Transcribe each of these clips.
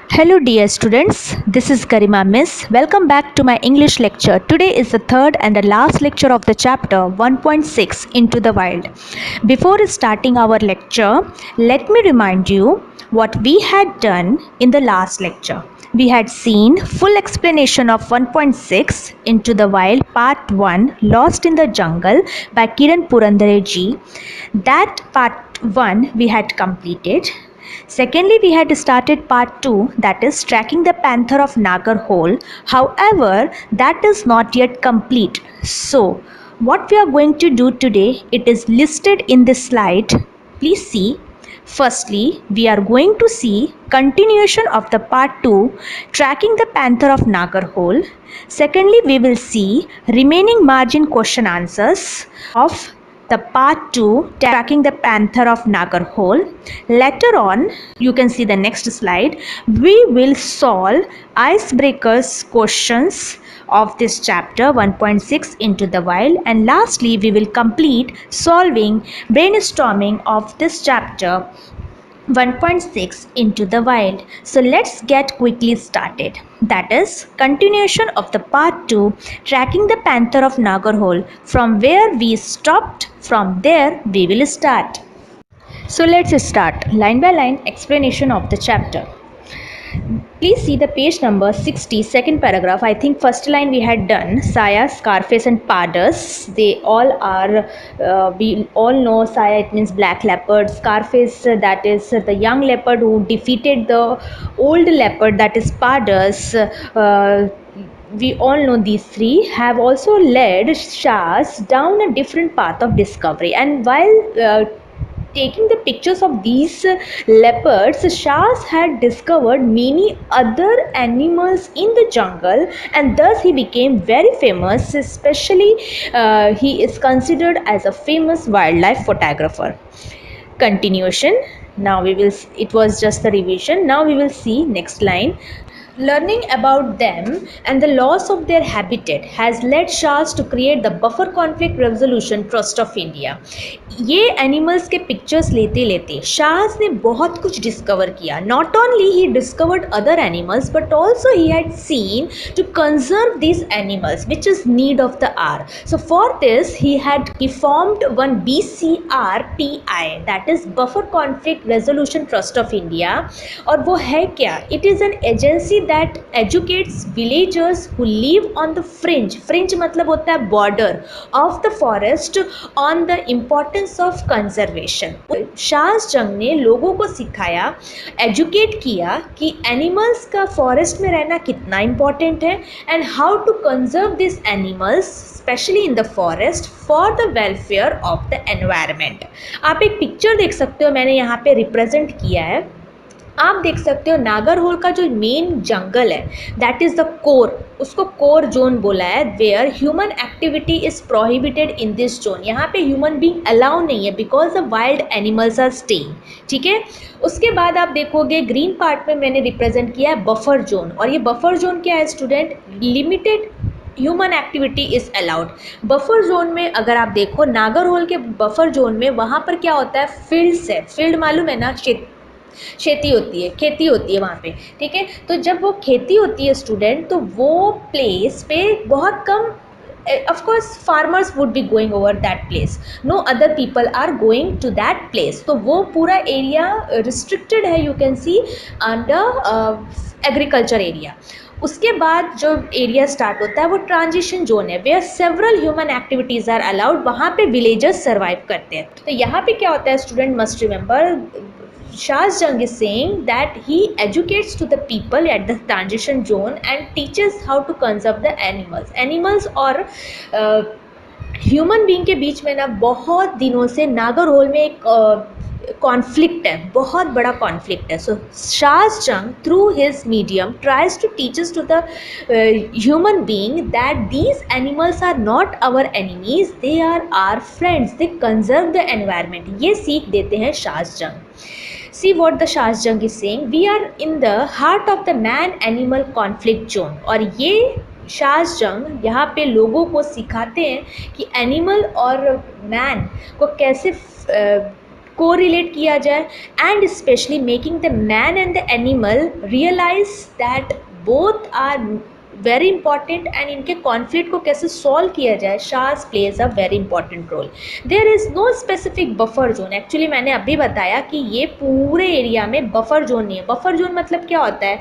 Hello dear students, this is Garima Miss. Welcome back to my English lecture. Today is the third and the last lecture of the chapter 1.6 Into the Wild. Before starting our lecture, let me remind you what we had done in the last lecture. We had seen full explanation of 1.6 Into the Wild part 1 Lost in the Jungle by Kiran Purandareji. That part 1 we had completed. Secondly, we had started part 2, that is tracking the panther of Nagarhole. However, that is not yet complete. So, what we are going to do today, it is listed in this slide. Please see. Firstly, we are going to see continuation of the part 2, tracking the panther of Nagarhole. Secondly, we will see remaining margin question answers of the part 2, tracking the panther of Nagarhole. Later on, you can see the next slide, we will solve icebreakers questions of this chapter 1.6 Into the Wild, and lastly we will complete solving brainstorming of this chapter 1.6 Into the Wild. So let's get quickly started. That is continuation of the part 2, tracking the panther of Nagarhole. From where we stopped, from there we will start. So let's start line by line explanation of the chapter. Please see the page number 60, second paragraph. I think first line we had done. Saya, Scarface and Pardus. They all are, we all know Saya, it means black leopard. Scarface, that is the young leopard who defeated the old leopard, that is Pardus. We all know these three have also led Shaz down a different path of discovery. And while taking the pictures of these leopards, Shahs had discovered many other animals in the jungle, and thus he became very famous. Especially, he is considered as a famous wildlife photographer. Continuation. Now we will. It was just the revision. Now we will see next line. Learning about them and the loss of their habitat has led Shahs to create the Buffer Conflict Resolution Trust of India. ये animals के pictures लेते लेते शाहज ने बहुत कुछ discover किया. Not only he discovered other animals but also he had seen to conserve this animals which is need of the hour. So for this he formed one BCRTI, that is Buffer Conflict Resolution Trust of India. और वो है क्या? It is an agency that educates villagers who live on the fringe मतलब होता है border of the forest on the importance of conservation. Shah's जंग ने लोगों को सिखाया, एजुकेट किया कि एनिमल्स का फॉरेस्ट में रहना कितना इम्पॉर्टेंट है and how to conserve this animals specially in the forest for the welfare of the environment. आप एक पिक्चर देख सकते हो, मैंने यहाँ पे रिप्रेजेंट किया है. आप देख सकते हो नागरहोल का जो मेन जंगल है दैट इज़ द कोर, उसको कोर जोन बोला है, where human activity is prohibited in this zone. यहाँ पे ह्यूमन बीइंग अलाउ नहीं है because the wild animals are staying. ठीक है. उसके बाद आप देखोगे ग्रीन पार्ट में मैंने रिप्रेजेंट किया है बफर जोन, और ये बफर जोन क्या है student? Limited human activity is allowed. Buffer zone में अगर आप देखो नागरहोल के बफर जोन में वहाँ पर क्या होता है? फील्ड्स है. फील्ड मालूम है ना? खेती होती है, खेती होती है वहाँ पे. ठीक है. तो जब वो खेती होती है स्टूडेंट, तो वो प्लेस पे बहुत कम, of course farmers would be going over that place, no other people are going to that place. तो वो पूरा एरिया restricted है, you can see under agriculture area. उसके बाद जो एरिया स्टार्ट होता है वो ट्रांजिशन जोन है, where several human activities are allowed. वहाँ पे विलेजर्स सर्वाइव करते हैं. तो यहाँ पे क्या होता है student? Must remember, Shah's Jung is saying that he educates to the people at the transition zone and teaches how to conserve the animals. Animals और ह्यूमन बीइंग के बीच में ना बहुत दिनों से नागरहोल में एक कॉन्फ्लिक्ट है, बहुत बड़ा कॉन्फ्लिक्ट है. So Shaaz Jung through his medium tries to teachers to the human being that these animals are not our enemies, they are our friends, they conserve the environment. ये सीख देते हैं शाहज जंग. See what the Shah's Jung is saying. We are in the heart of the man-animal conflict zone. और ये शाहज जंग यहाँ पे लोगों को सिखाते हैं कि एनिमल और मैन को कैसे कोरिलेट किया जाए, and specially making the man and the animal realize that both are very important, and इनके कॉन्फ्लिक्ट को कैसे सॉल्व किया जाए, Shaaz plays a very important role. There is no specific buffer zone. Actually मैंने अभी बताया कि ये पूरे एरिया में बफर जोन नहीं है। बफर जोन मतलब क्या होता है,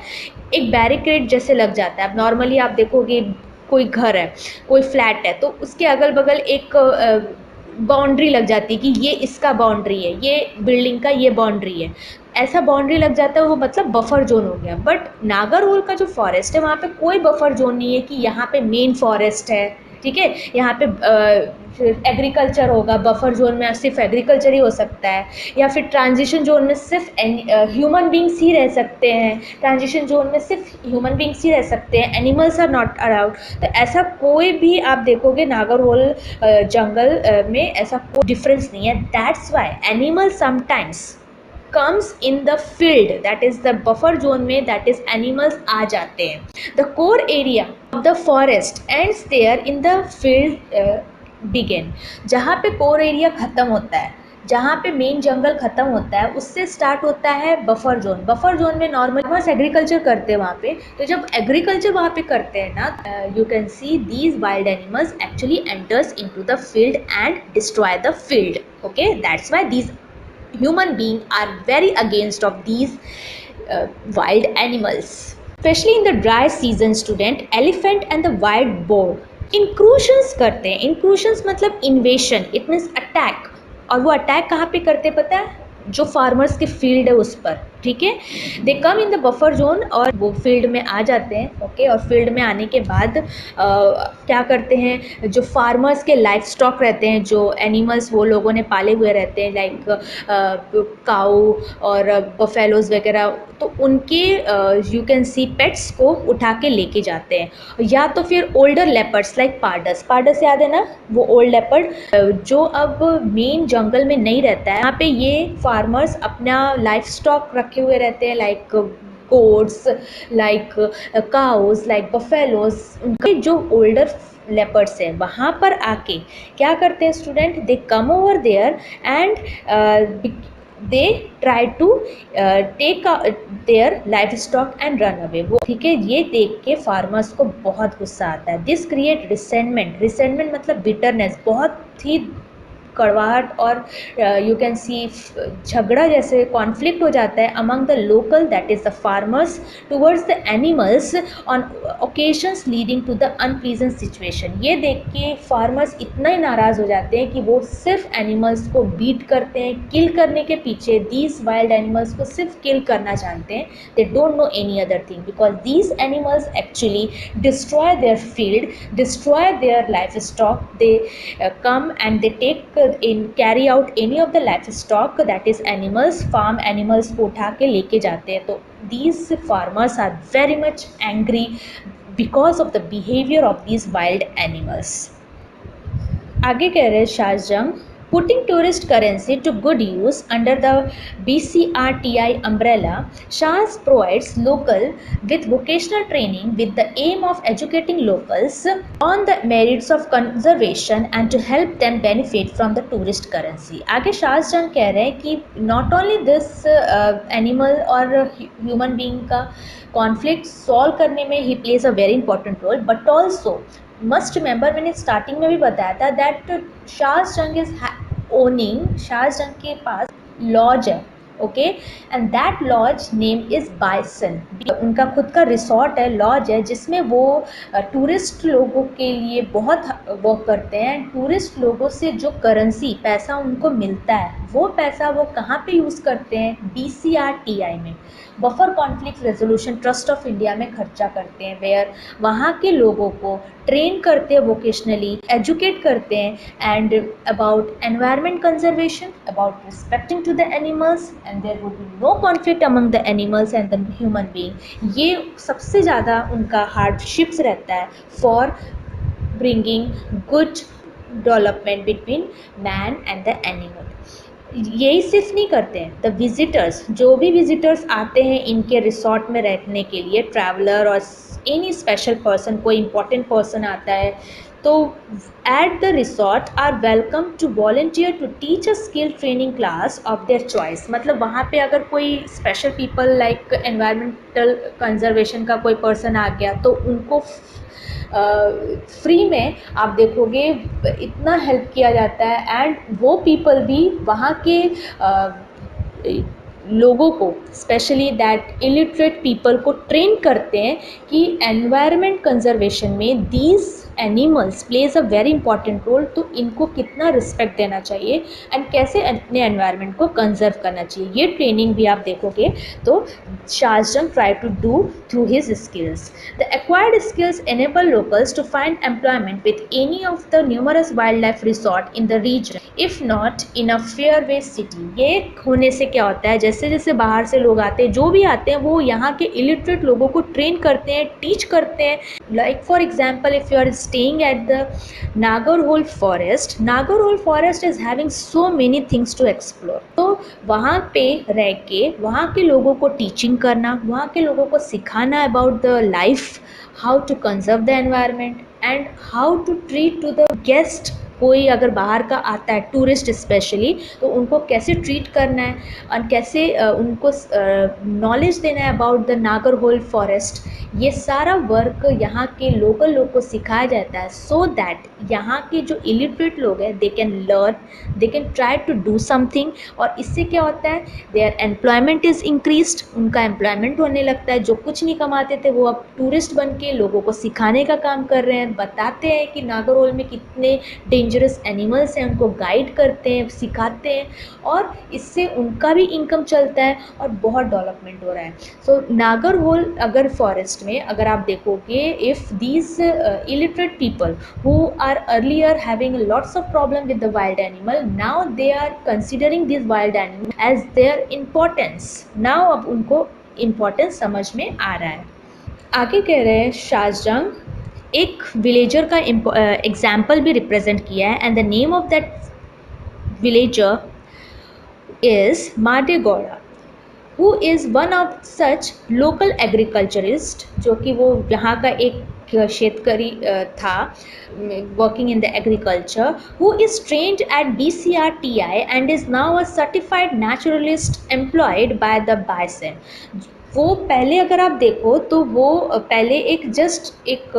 एक बैरिकेड जैसे लग जाता है। अब नॉर्मली आप देखोगे कोई घर है, कोई फ्लैट है, तो उसके अगल बगल एक बाउंड्री लग जाती है कि ये इसका बाउंड्री है, ये बिल्डिंग का ये बाउंड्री है, ऐसा बाउंड्री लग जाता है, वो मतलब बफर जोन हो गया। बट नागरहोल का जो फॉरेस्ट है वहाँ पे कोई बफर जोन नहीं है कि यहाँ पे मेन फॉरेस्ट है, ठीक है, यहाँ पे एग्रीकल्चर होगा, बफर जोन में सिर्फ एग्रीकल्चर ही हो सकता है, या फिर ट्रांजिशन जोन में सिर्फ ह्यूमन बींग्स ही रह सकते हैं, ट्रांजिशन जोन में सिर्फ ह्यूमन बींग्स ही रह सकते हैं, एनिमल्स आर नॉट अलाउड। तो ऐसा कोई भी आप देखोगे नागरहोल जंगल में ऐसा कोई डिफरेंस नहीं है। That's why animal sometimes comes in the field, that is the buffer zone में, that is animals आ जाते हैं। the core area of the forest ends there in the field begin। जहाँ पे core area ख़त्म होता है, जहाँ पे मेन जंगल ख़त्म होता है, उससे स्टार्ट होता है बफर जोन। बफर जोन में नॉर्मल बस एग्रीकल्चर करते हैं वहाँ पे। तो जब एग्रीकल्चर वहाँ पे करते हैं ना, you can see these wild animals actually enters into the field and destroy the field. Okay, that's why these human beings are very against of these wild animals, especially in the dry season student, elephant and the wild boar incursions करते हैं। incursions मतलब invasion, it means attack। और वो attack कहाँ पे करते पता है, जो फार्मर्स के फील्ड है उस पर, ठीक है। दे कम इन द बफर जोन और वो फील्ड में आ जाते हैं, ओके। और फील्ड में आने के बाद क्या करते हैं, जो फार्मर्स के लाइफ स्टॉक रहते हैं, जो एनिमल्स वो लोगों ने पाले हुए रहते हैं, लाइक काऊ और बफेलोज वगैरह, तो उनके यू कैन सी पेट्स को उठा के लेके जाते हैं। या तो फिर older leopards like pardus, pardus याद है ना, वो ओल्ड लेपर्ड जो अब मेन जंगल में नहीं रहता है। यहाँ पे ये फार्मर्स अपना लाइफ स्टॉक रखे हुए रहते हैं, like goats, like cows, like buffaloes. उनके जो ओल्डर लेपर्ड्स हैं वहाँ पर आके क्या करते हैं student, they come over there and they try to take their livestock and run away. वो ठीक है, ये देख के फार्मर्स को बहुत गुस्सा आता है। दिस क्रिएट रिसेंटमेंट, रिसेंटमेंट मतलब बिटरनेस, बहुत ही कड़वाहट और यू कैन सी झगड़ा जैसे कॉन्फ्लिक्ट हो जाता है among the local, that is the farmers, towards the animals on occasions leading to the unpleasant situation. ये देख के फार्मर्स इतना ही नाराज़ हो जाते हैं कि वो सिर्फ एनिमल्स को बीट करते हैं। किल करने के पीछे, दीज वाइल्ड एनिमल्स को सिर्फ किल करना जानते हैं। They don't know any other thing, because these animals actually destroy their field, destroy their life stock. They come and they take in carry out any of the livestock, that is animals, farm animals को उठा के लेके जाते हैं। तो these farmers are very much angry because of the behavior of these wild animals। आगे कह रहे हैं शाहजंग, putting tourist currency to good use under the BCRTI umbrella, Shahs provides local with vocational training with the aim of educating locals on the merits of conservation and to help them benefit from the tourist currency। आगे शाहजहां कह रहे हैं कि not only this animal और human being का conflict solve करने में he plays a very important role, but also must remember, मैंने स्टार्टिंग में भी बताया था that Shahjang is owning, Shahjang के पास लॉज है, okay, and that lodge name is bison. उनका खुद का रिसोर्ट है, लॉज है, जिसमें वो टूरिस्ट लोगों के लिए बहुत वर्क करते हैं। टूरिस्ट लोगों से जो करेंसी पैसा उनको मिलता है, वो पैसा वो कहाँ पे यूज़ करते हैं, BCRTI में, buffer conflict resolution trust of India में खर्चा करते हैं, वेयर वहाँ के लोगों को ट्रेन करते हैं, वोकेशनली एजुकेट करते हैं and about environment conservation, about respecting to the animals, and there would be no conflict among the animals and the human being. ये सबसे ज़्यादा उनका हार्डशिप्स रहता है for bringing good development between man and the animal. यही सिर्फ नहीं करते हैं, द विजिटर्स, जो भी विजिटर्स आते हैं इनके रिसोर्ट में रहने के लिए, ट्रैवलर और एनी स्पेशल पर्सन, कोई इम्पोर्टेंट पर्सन आता है तो at the resort are welcome to volunteer to teach a skill training class of their choice. मतलब वहाँ पे अगर कोई special people like environmental conservation का कोई पर्सन आ गया तो उनको फ्री में आप देखोगे इतना हेल्प किया जाता है, एंड वो पीपल भी वहाँ के लोगों को, स्पेशली दैट इलिटरेट पीपल को ट्रेन करते हैं कि एनवायरनमेंट कंजर्वेशन में these animals plays a very important role, तो इनको कितना रिस्पेक्ट देना चाहिए एंड कैसे अपने एनवायरनमेंट को कंजर्व करना चाहिए। ये ट्रेनिंग भी आप देखोगे तो Shahjahan try to do through his skills. The acquired skills enable locals to find employment with any of the numerous wildlife resort in the region if not in a fair way city. ये होने से क्या होता है, जैसे जैसे बाहर से लोग आते हैं, जो भी आते हैं वो यहाँ के इलिटरेट लोगों को ट्रेन करते हैं, टीच करते हैं। Like for example, if you are staying at the Nagarhole forest, Nagarhole forest is having so many things to explore। तो वहाँ पे रह के वहाँ के लोगों को टीचिंग करना, वहाँ के लोगों को सिखाना about the life, how to conserve the environment and how to treat to the guest. कोई अगर बाहर का आता है, टूरिस्ट स्पेशली, तो उनको कैसे ट्रीट करना है और कैसे उनको नॉलेज देना है अबाउट द नागरहोल फॉरेस्ट। ये सारा वर्क यहाँ के लोकल लोग को सिखाया जाता है, सो दैट यहाँ के जो इलिटरेट लोग हैं they can learn, they can try to do something. और इससे क्या होता है, देयर एम्प्लॉयमेंट इज़ इंक्रीज्ड, उनका एम्प्लॉयमेंट होने लगता है। जो कुछ नहीं कमाते थे वो अब टूरिस्ट बन के लोगों को सिखाने का काम कर रहे हैं, बताते हैं कि नागरहोल में कितने डेंजरस एनिमल्स हैं, उनको गाइड करते हैं, सिखाते हैं, और इससे उनका भी इनकम चलता है और बहुत डेवलपमेंट हो रहा है। सो नागरहोल अगर फॉरेस्ट में अगर आप देखोगे, if these illiterate people who are earlier having lots of problem with the wild animal, now they are considering this wild animal as their importance. Now अब उनको इम्पोर्टेंस समझ में आ रहा है। आगे कह रहे हैं शाहजहां एक विलेजर का एग्जाम्पल भी रिप्रेजेंट किया है, and the name of that villager is Madegowda, who is one of such local agriculturist, जो कि वो यहाँ का एक शेतकरी था, working in the agriculture, who is trained at BCRTI and is now a certified naturalist employed by the Bison. वो पहले अगर आप देखो तो वो पहले एक जस्ट एक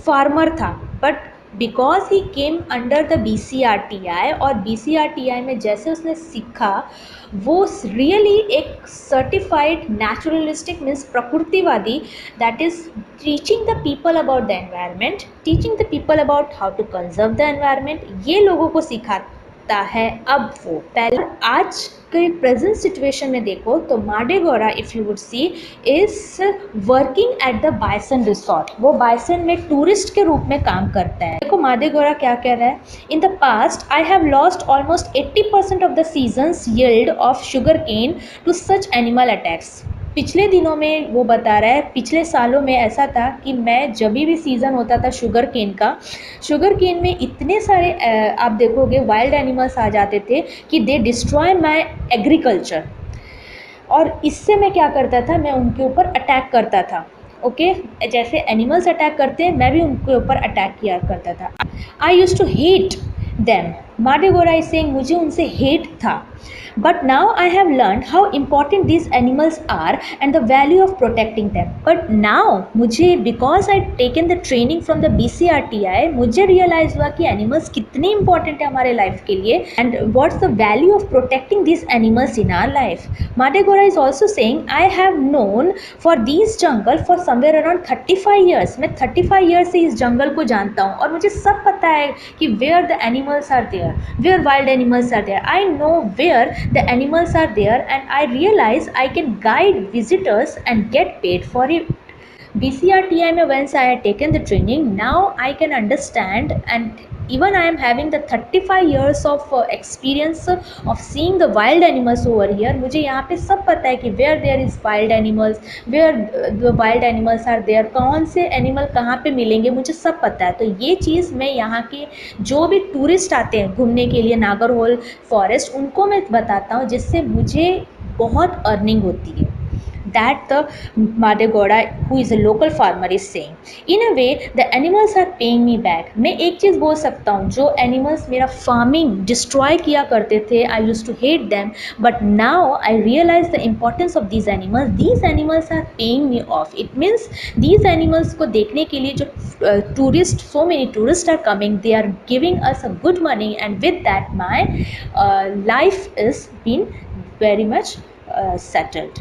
फार्मर था, but because he came under the BCRTI, और BCRTI में जैसे उसने सीखा वो रियली एक सर्टिफाइड नेचुरलिस्टिक मीन्स प्रकृतिवादी, that is teaching the people about the environment, teaching the people about how to conserve the environment, ये लोगों को सिखाता है। अब वो पहले आज के प्रेजेंट सिचुएशन में देखो तो Madegowda, if you would see, is working at the Bison resort. वो बाइसन में टूरिस्ट के रूप में काम करता है। देखो माडेगौड़ा क्या कह रहा है, in the past I have lost almost 80% of the seasons yield of sugarcane to such animal attacks. पिछले दिनों में वो बता रहा है, पिछले सालों में ऐसा था कि मैं जब भी सीज़न होता था शुगर केन का, शुगर केन में इतने सारे आप देखोगे वाइल्ड एनिमल्स आ जाते थे कि दे डिस्ट्रॉय माई एग्रीकल्चर, और इससे मैं क्या करता था, मैं उनके ऊपर अटैक करता था। ओके जैसे एनिमल्स अटैक करते हैं, मैं भी उनके ऊपर अटैक किया करता था। I use to hate them, Madegowda is saying मुझे उनसे हेट था, but now I have learn how important these animals are and the value of protecting them. But now मुझे, because I taken the training from the BCRTI, मुझे realize हुआ कि animals कितने important है हमारे लाइफ के लिए, and what's the value of protecting this animals in our life. Madegowda is also saying I have known for this jungle for somewhere around 35 years. मैं 35 years से इस जंगल को जानता हूँ और मुझे सब पता है कि where the animals are there, where wild animals are there, I know where the animals are there, and I realize I can guide visitors and get paid for it. BCRTI में once I had taken the training, now I can understand, and even I am having the 35 years of experience of seeing the wild animals over here। मुझे यहाँ पे सब पता है कि where there is wild animals, where the wild animals are there, कौन से animal कहाँ पे मिलेंगे, मुझे सब पता है। तो ये चीज़ मैं यहाँ के जो भी टूरिस्ट आते हैं घूमने के लिए नागरहोल फॉरेस्ट, उनको मैं बताता हूँ, जिससे मुझे बहुत अर्निंग होती है। that the Madegoda, who is a local farmer, is saying. In a way, the animals are paying me back. मैं एक चीज़ बोल सकता हूँ, जो animals मेरा farming destroy किया करते थे, I used to hate them, but now I realize the importance of these animals. These animals are paying me off. It means these animals को देखने के लिए जो tourists, so many tourists are coming, they are giving us a good money, and with that my life is been very much settled.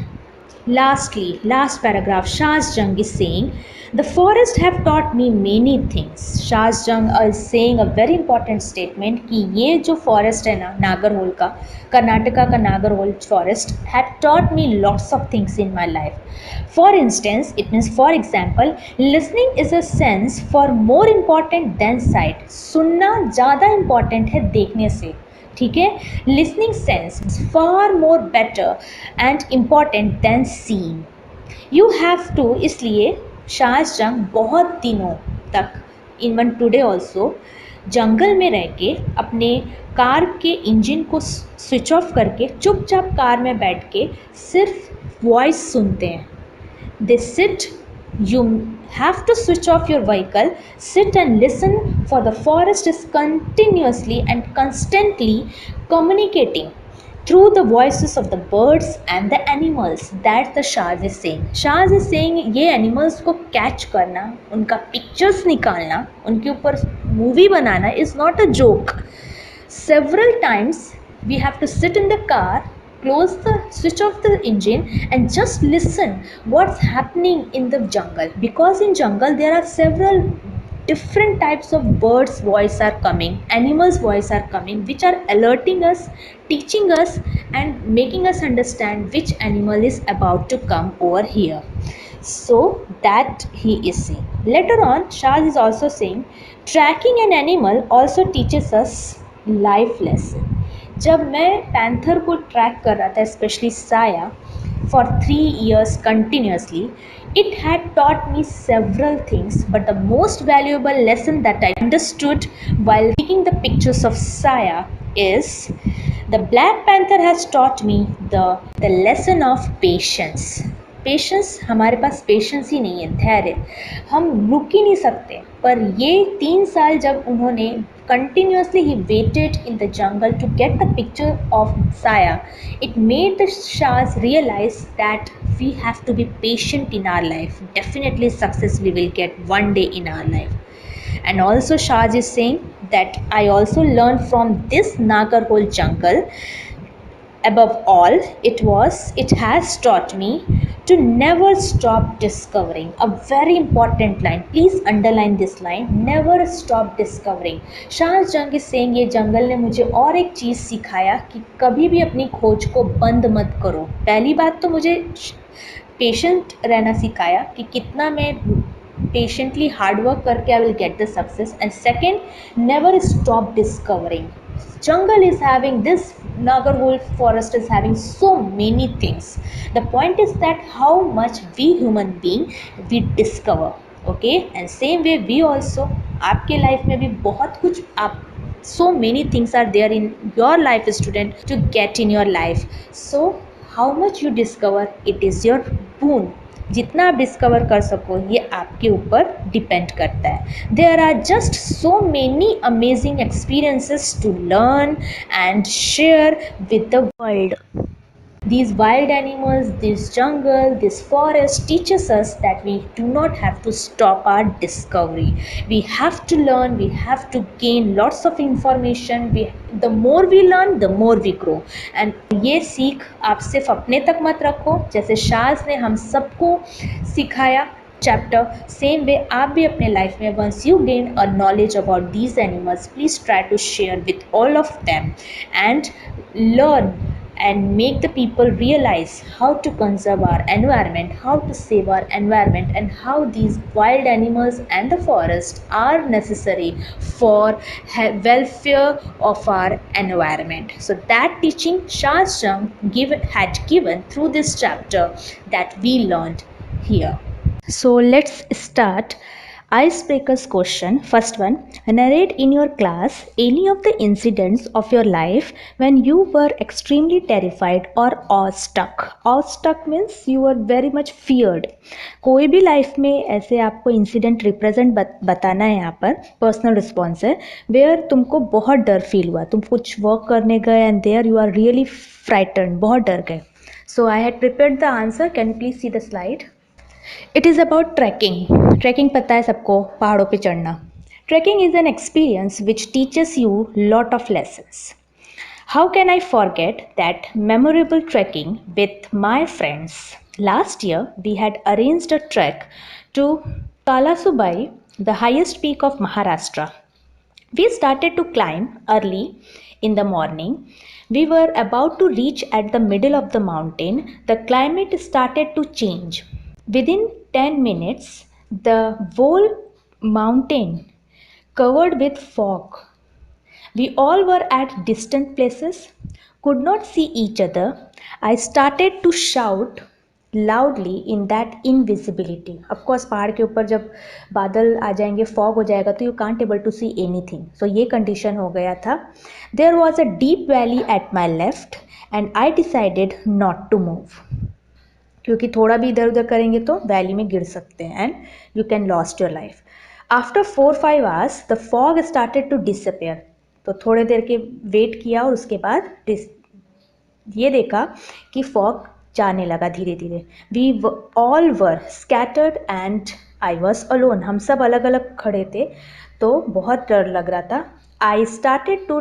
Lastly, last paragraph, Shaz Jung is saying, the forest have taught me many things. Shaz Jung is saying a very important statement कि ये जो forest है ना, नागरहोल का, कर्नाटका का Nagarhole forest had taught me lots of things in my life. For instance, it means for example, listening is a sense for more important than sight. सुनना ज़्यादा important है देखने से. ठीक है, listening sense far more better and important than seeing. You have to, इसलिए शाज जंग बहुत दिनों तक, इवन टुडे ऑल्सो, जंगल में रह के अपने कार के इंजन को स्विच ऑफ करके चुपचाप कार में बैठ के सिर्फ वॉइस सुनते हैं. They sit, you have to switch off your vehicle, sit and listen, for the forest is continuously and constantly communicating through the voices of the birds and the animals. That the Shaz is saying. Shaz is saying ये animals को catch करना, उनका pictures निकालना, उनके ऊपर movie banana is not a joke. Several times we have to sit in the car, close the switch off the engine and just listen what's happening in the jungle, because in jungle there are several different types of birds voice are coming, animals voice are coming, which are alerting us, teaching us and making us understand which animal is about to come over here. So that he is saying. Later on, Shaz is also saying tracking an animal also teaches us life lesson. जब मैं panther को track कर रहा था, specially साया, for 3 years continuously, it had taught me several things, but the most valuable lesson that I understood while taking the pictures of Saya is the Black Panther has taught me the lesson of patience. Patience, हमारे पास patience ही नहीं है, धैर्य, हम रुक ही नहीं सकते. पर ये 3 साल जब उन्होंने continuously he waited in the jungle to get the picture of Saya, it made the Shahs realize that we have to be patient in our life. Definitely success we will get one day in our life. And also Shahs is saying that I also learned from this Nagarhole jungle. Above all, it has taught me to never stop discovering. A very important line, please underline this line, never stop discovering. Shaz Jung is saying ये जंगल ने मुझे और एक चीज़ सिखाया कि कभी भी अपनी खोज को बंद मत करो. पहली बात तो मुझे पेशेंट रहना सिखाया कि कितना मैं पेशेंटली हार्ड वर्क करके I will get the success. And second, never stop discovering. Jungle is having this, Nagarhole forest is having so many things. The point is that how much we human being we discover. Okay, and same way we also, आपके life में भी बहुत कुछ, आप so many things are there in your life student to get in your life. So how much you discover, it is your boon. जितना आप discover कर सको ये आपके ऊपर डिपेंड करता है. There are just so many amazing experiences to learn and share with the world. These wild animals, this jungle, this forest teaches us that we do not have to stop our discovery. We have to learn, we have to gain lots of information. The more we learn, the more we grow. And ये सीख आप सिर्फ अपने तक मत रखो, जैसे शाज ने हम सबको सिखाया chapter, same way आप भी अपने लाइफ में once you gain a knowledge about these animals, please try to share with all of them and learn and make the people realize how to conserve our environment, how to save our environment, and how these wild animals and the forest are necessary for welfare of our environment. So that teaching Shaz Jung had given through this chapter that we learned here. So let's start Icebreakers question. First one, narrate in your class any of the incidents of your life when you were extremely terrified or awestruck. Awestruck means you were very much feared. कोई भी life में ऐसे आपको incident represent बताना है, यहाँ पर personal response है, वेयर तुमको बहुत डर फील हुआ, तुम कुछ वर्क करने गए and there you are really frighten, बहुत डर गए. So I had prepared the answer. Can you please see the slide. It is about trekking. Trekking पता है सबको, पहाड़ों पे चढ़ना. Trekking is an experience which teaches you lot of lessons. How can I forget that memorable trekking with my friends? Last year, we had arranged a trek to Kalasubai, the highest peak of Maharashtra. We started to climb early in the morning. We were about to reach at the middle of the mountain. The climate started to change. Within 10 minutes, the whole mountain covered with fog. We all were at distant places, could not see each other. I started to shout loudly in that invisibility. Of course, पहाड़ के ऊपर जब बादल आ जाएंगे, fog हो जाएगा, तो you can't able to see anything. So ये कंडीशन हो गया था. There was a deep valley at my left and I decided not to move. क्योंकि थोड़ा भी इधर उधर करेंगे तो वैली में गिर सकते हैं and you can lost your life. After 4-5 hours the fog started to disappear. तो थोड़े देर के वेट किया और उसके बाद ये देखा कि फॉग जाने लगा धीरे धीरे. We all were scattered and I was alone. हम सब अलग अलग खड़े थे तो बहुत डर लग रहा था. I started to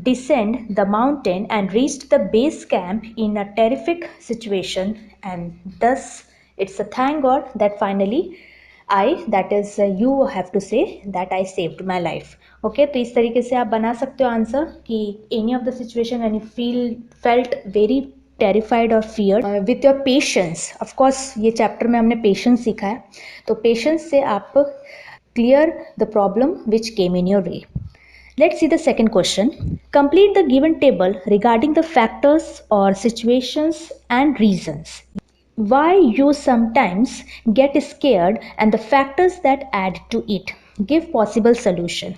descend the mountain and reached the base camp in a terrific situation, and thus it's a thank God that finally that is you have to say that I saved my life. Okay, तो इस तरीके से आप बना सकते हो answer कि any of the situation when you felt very terrified or feared with your patience. Of course ये चैप्टर में हमने patience सीखा है, तो patience से आप clear the problem which came in your way. Let's see the second question. Complete the given table regarding the factors or situations and reasons. Why you sometimes get scared and the factors that add to it. Give possible solution.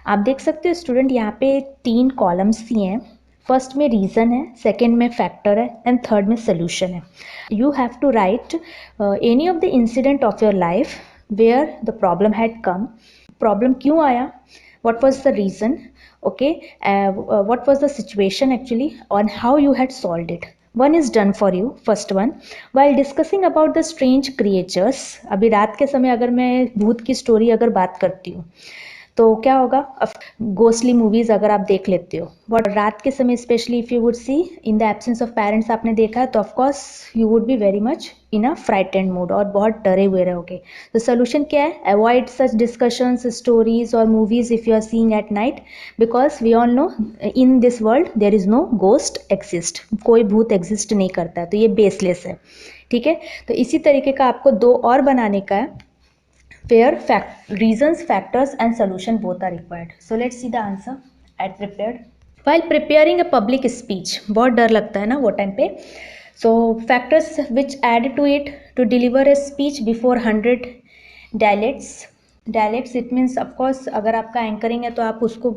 आप देख सकते हो student, यहाँ पे 3 columns दिए हैं. First में reason है, सेकेंड में फैक्टर है एंड थर्ड में सोल्यूशन है. You have to write any of the incident of your life where the problem had come. Problem क्यों आया, what was the reason, okay, what was the situation actually, on how you had solved it. One is done for you. First one, while discussing about the strange creatures. अभी रात के समय अगर मैं भूत की स्टोरी अगर बात करती हूँ तो क्या होगा, गोस्टली मूवीज अगर आप देख लेते हो, बट रात के समय specially if you would see in the absence of parents आपने देखा है तो of course you would be very much in a frightened mood और बहुत डरे हुए रहोगे. तो सोल्यूशन क्या है, अवॉइड सच डिस्कशंस, स्टोरीज और movies if you are seeing at night, because we all know in this world there is no ghost exist. कोई भूत एग्जिस्ट नहीं करता है, तो ये बेसलेस है. ठीक है, तो इसी तरीके का आपको 2 और बनाने का है, where reasons, factors and solution both are required. So let's see the answer I prepared. While preparing a public speech, बहुत डर लगता है ना वो टाइम पे. So factors which add to it, to deliver a speech before 100 dialects. Dialects it means of course अगर आपका anchoring है तो आप उसको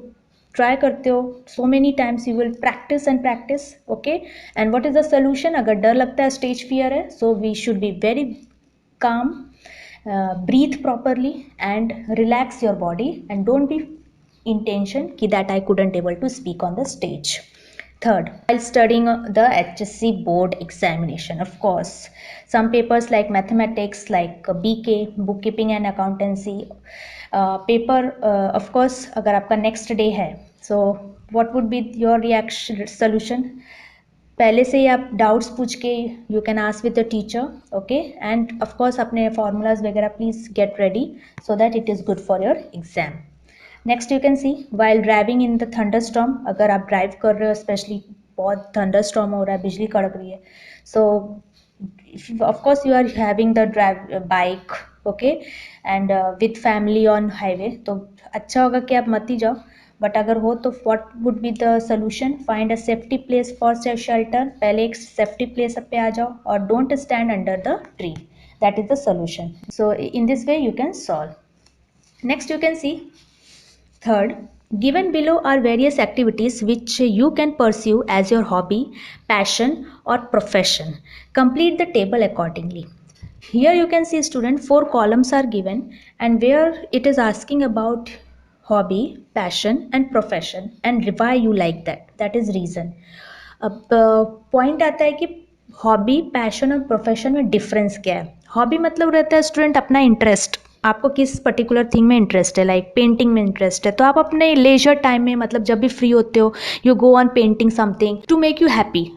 ट्राई करते हो, so many times you will practice and practice. Okay, and what is the solution, अगर डर लगता है, स्टेज फियर है, so we should be very calm. Breathe properly and relax your body and don't be in tension ki that I couldn't able to speak on the stage. Third, while studying the HSC board examination, of course some papers like mathematics, like BK, bookkeeping and accountancy paper, of course अगर आपका next day है, so what would be your reaction, solution? पहले से ही आप doubts पूछ के you can ask with the teacher. Okay, end of course अपने formulas वगैरह please get ready so that it is good for your exam. Next you can C while driving in the thunder storm. अगर आप drive कर रहे हो, specially बहुत thunder storm हो रहा है, बिजली कड़क रही है, so of course you are having the drive bike, okay, and with family on highway, तो अच्छा होगा कि आप मत ही जाओ. बट अगर हो तो what would be the solution, find a safety place for shelter. पहले एक सेफ्टी प्लेस पे आ जाओ और don't stand under the tree. That is the solution. So in this way you can solve. Next you can see third, given below are various activities which you can pursue as your hobby, passion or profession. Complete the table accordingly. Here you can see student, four columns are given and where it is asking about hobby, passion and profession and why you like that, that is reason. अब point आता है कि hobby, passion और profession में difference क्या है. Hobby मतलब रहता है स्टूडेंट अपना इंटरेस्ट, आपको किस पर्टिकुलर थिंग में इंटरेस्ट है, लाइक पेंटिंग में इंटरेस्ट है तो आप अपने लेजर टाइम में, मतलब जब भी फ्री होते हो, you go on painting something to make you happy.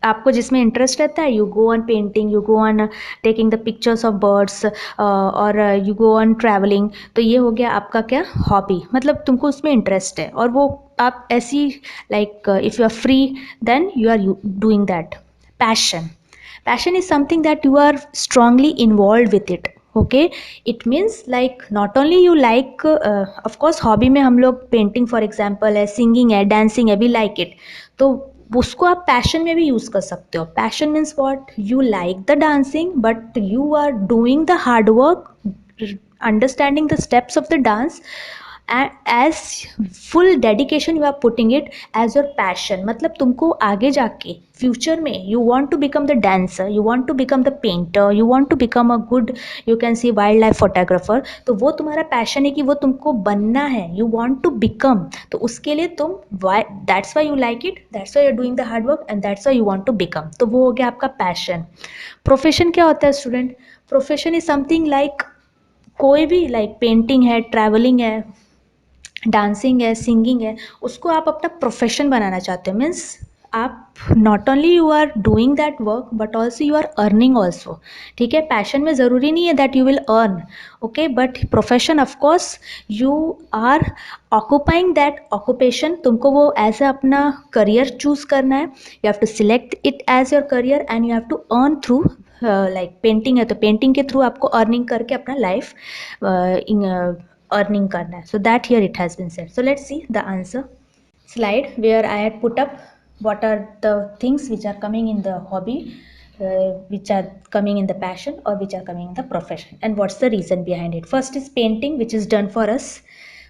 आपको जिसमें इंटरेस्ट रहता है, you go on painting, you go on taking the pictures of birds और यू गो ऑन ट्रैवलिंग. तो ये हो गया आपका क्या, हॉबी, मतलब तुमको उसमें इंटरेस्ट है और वो आप ऐसी, like if you are free then you are doing that. Passion is something that you are strongly involved with it. Okay, it means like not only you like of course hobby में हम लोग painting for example है, singing है, dancing है, we like it, तो उसको आप passion में भी यूज़ कर सकते हो. Passion means what, you like the dancing but you are doing the hard work, understanding the steps of the dance as full dedication you are putting it as your passion. मतलब तुमको आगे जाके future में you want to become the dancer, you want to become the painter, you want to become a good, you can see wildlife photographer. तो वो तुम्हारा passion है कि वो तुमको बनना है, you want to become. तो उसके लिए तुम that's why you like it, that's why you're doing the hard work and that's why you want to become. तो वो हो गया आपका passion. Profession क्या होता है student? Profession is something like कोई भी, लाइक पेंटिंग है, ट्रैवलिंग है, डांसिंग है, सिंगिंग है, उसको आप अपना प्रोफेशन बनाना चाहते हो. मीन्स आप not only you are doing that work but also you are earning also. ठीक है, पैशन में ज़रूरी नहीं है that you will earn, okay, but profession of course you are occupying that occupation. तुमको वो एज ए अपना करियर चूज करना है. You have to select it as your career and you have to earn through, like painting है तो painting के through आपको earning करके अपना लाइफ earning करना है. So that here it has been said. So let's see the answer slide where I had put up what are the things which are coming in the hobby, which are coming in the passion or which are coming in the profession and what's the reason behind it. First is painting which is done for us.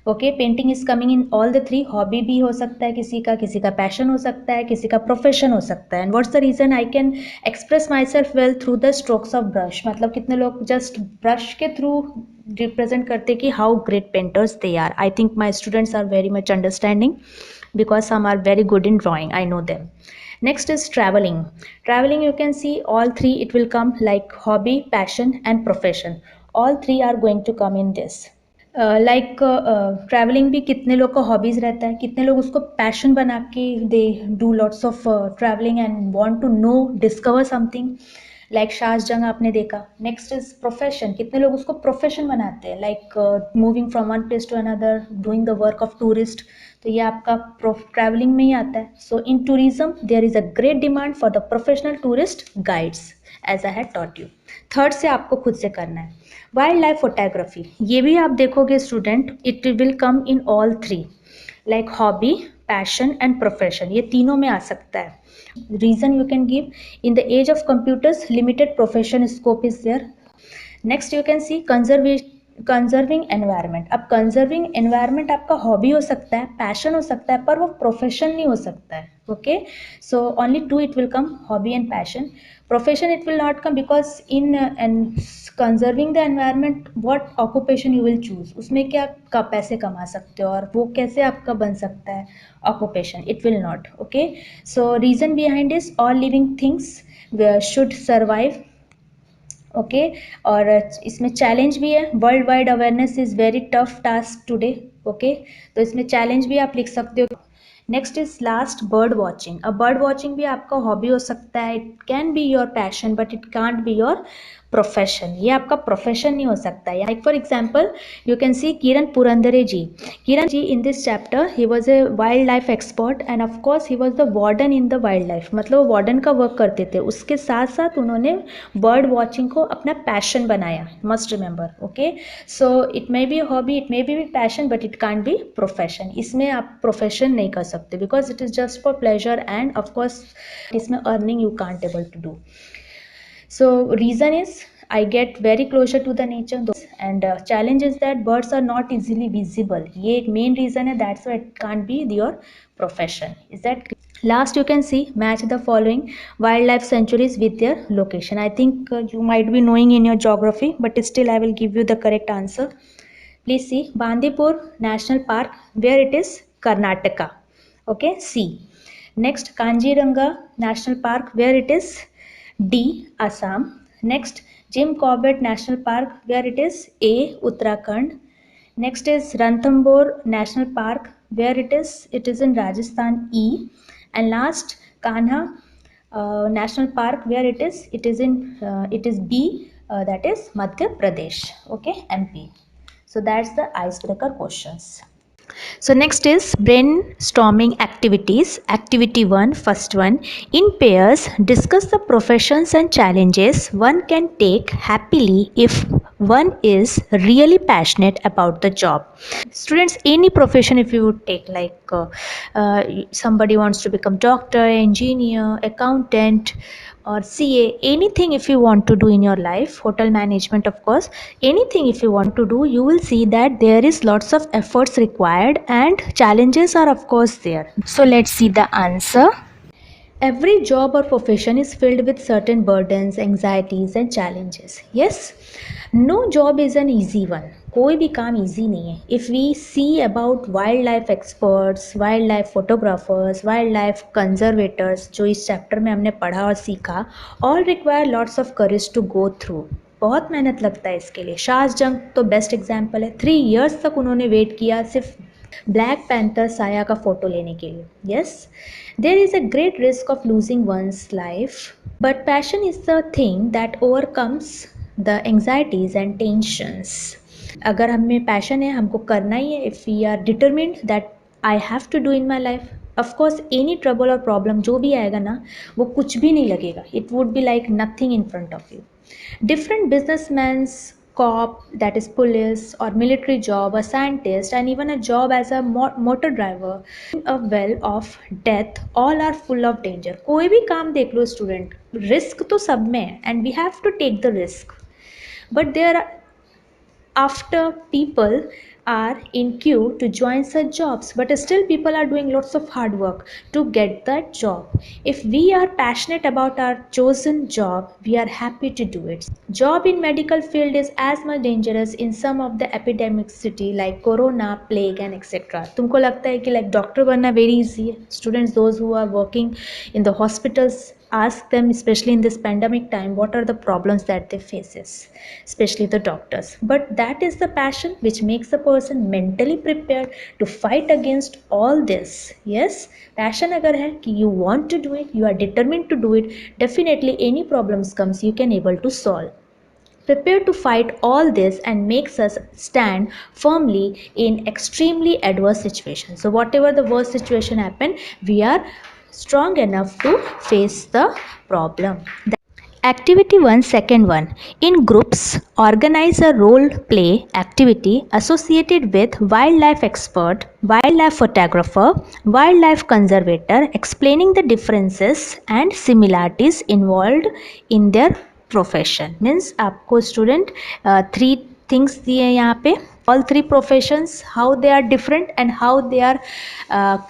Okay, painting is coming in all the three. Hobby भी हो सकता है किसी का passion हो सकता है, किसी का profession हो सकता है. And what's the reason? I can express myself well through the strokes of brush. मतलब कितने लोग just brush के through represent करते कि how great painters they are. I think my students are very much understanding because some are very good in drawing. I know them. Next is traveling. Traveling you can see all three it will come like hobby, passion and profession. All three are going to come in this. Like travelling भी कितने लोग का hobbies रहता है, कितने लोग उसको passion बना के they do lots of travelling and want to know discover something, like शाज जंग आपने देखा. नेक्स्ट इज प्रोफेशन, कितने लोग उसको प्रोफेशन बनाते हैं, like moving from one place to another, doing the work of tourist. तो ये आपका ट्रैवलिंग में ही आता है. So in tourism there is a great demand for the professional tourist guides as I had taught you. Third से आपको खुद से करना है. वाइल्ड लाइफ फोटोग्राफी, ये भी आप देखोगे student, it will come in all three, like hobby, passion and profession, ये तीनों में आ सकता है. Reason you can give, in the age of computers limited profession scope is there. Next you can see conserving environment. अब conserving environment आपका hobby हो सकता है, पैशन हो सकता है, पर वो प्रोफेशन नहीं हो सकता है. Okay, so only two it will come, hobby and passion. Profession it will not come because in and conserving the environment what occupation you will choose, उसमें क्या का पैसे कमा सकते हो और वो कैसे आपका बन सकता है occupation, it will not. Okay, so reason behind is all living things should survive. Okay, और इसमें चैलेंज भी है, world wide awareness is very tough task today. Okay, तो इसमें चैलेंज भी आप लिख सकते हो. Next is last, bird watching. अब बर्ड वॉचिंग भी आपका हॉबी हो सकता है, it can be your passion but it can't be your profession. ये आपका प्रोफेशन नहीं हो सकता है. Like for example you can see Kiran Purandare ji. Kiran ji in this chapter he was a wild life expert and of course he was the warden in the wild life. मतलब वो warden का work करते थे, उसके साथ साथ उन्होंने बर्ड वॉचिंग को अपना पैशन बनाया. Must remember. Okay, so it may be hobby, it may be passion but it can't be profession. इसमें आप प्रोफेशन नहीं कर सकते because it is just for pleasure and of course इसमें earning you can't able to do. So reason is I get very closer to the nature. And challenge is that birds are not easily visible. ये एक main reason है, that's why it can't be your profession. Is that clear? Last, you can see match the following wildlife sanctuaries with their location. I think you might be knowing in your geography, but still I will give you the correct answer. Please see Bandipur National Park, where it is Karnataka. Okay, C. Next, Kanjiranga National Park, where it is D. Assam. Next, Jim Corbett National Park, where it is A. Uttarakhand. Next is Ranthambore National Park, where it is in Rajasthan, E. And last, Kanha National Park, where it is B, that is Madhya Pradesh. Okay, MP. So that's the icebreaker questions. So next is brainstorming activities. Activity 1, first one. In pairs, discuss the professions and challenges one can take happily if one is really passionate about the job. Students, any profession if you would take, like somebody wants to become doctor, engineer, accountant, or CA, anything if you want to do in your life, hotel management of course, anything if you want to do, you will see that there is lots of efforts required and challenges are of course there. So let's see the answer. Every job or profession is filled with certain burdens, anxieties and challenges. Yes, no job is an easy one. कोई भी काम easy नहीं है. If we see about wildlife experts, wildlife photographers, wildlife conservators, जो इस chapter में हमने पढ़ा और सीखा, all require lots of courage to go through. बहुत मेहनत लगता है इसके लिए. शाज जंग तो बेस्ट एग्जाम्पल है. 3 years तक उन्होंने वेट किया सिर्फ ब्लैक पैंथर साया का फोटो लेने के लिए. Yes, there is a great risk of losing one's life, but passion is the thing that overcomes the anxieties and tensions. अगर हमें पैशन है, हमको करना ही है, if we are determined that I have to do in my life, of course any trouble और problem जो भी आएगा ना, वो कुछ भी नहीं लगेगा. It would be like nothing in front of you. Different businessmen's, cop, that is police or military job, a scientist, and even a job as a motor driver, a well of death, all are full of danger. कोई भी काम देख लो student, risk तो सब में है and we have to take the risk. But there are, after people are in queue to join such jobs, but still people are doing lots of hard work to get that job. If we are passionate about our chosen job, we are happy to do it. Job in medical field is as much dangerous in some of the epidemic city like corona, plague and etc. तुमको लगता है कि like doctor बनना very easy है? Students, those who are working in the hospitals, ask them, especially in this pandemic time, what are the problems that they faces, especially the doctors. But that is the passion which makes the person mentally prepared to fight against all this. Yes, passion agar hai कि you want to do it, you are determined to do it, definitely any problems comes you can able to solve. Prepare to fight all this and makes us stand firmly in extremely adverse situations. So whatever the worst situation happen, we are strong enough to face the problem. Activity 1, second one. In groups, organize a role play activity associated with wildlife expert, wildlife photographer, wildlife conservator, explaining the differences and similarities involved in their profession. Means आपको student 3 things दिए यहाँ पे, all 3 professions, how they are different and how they are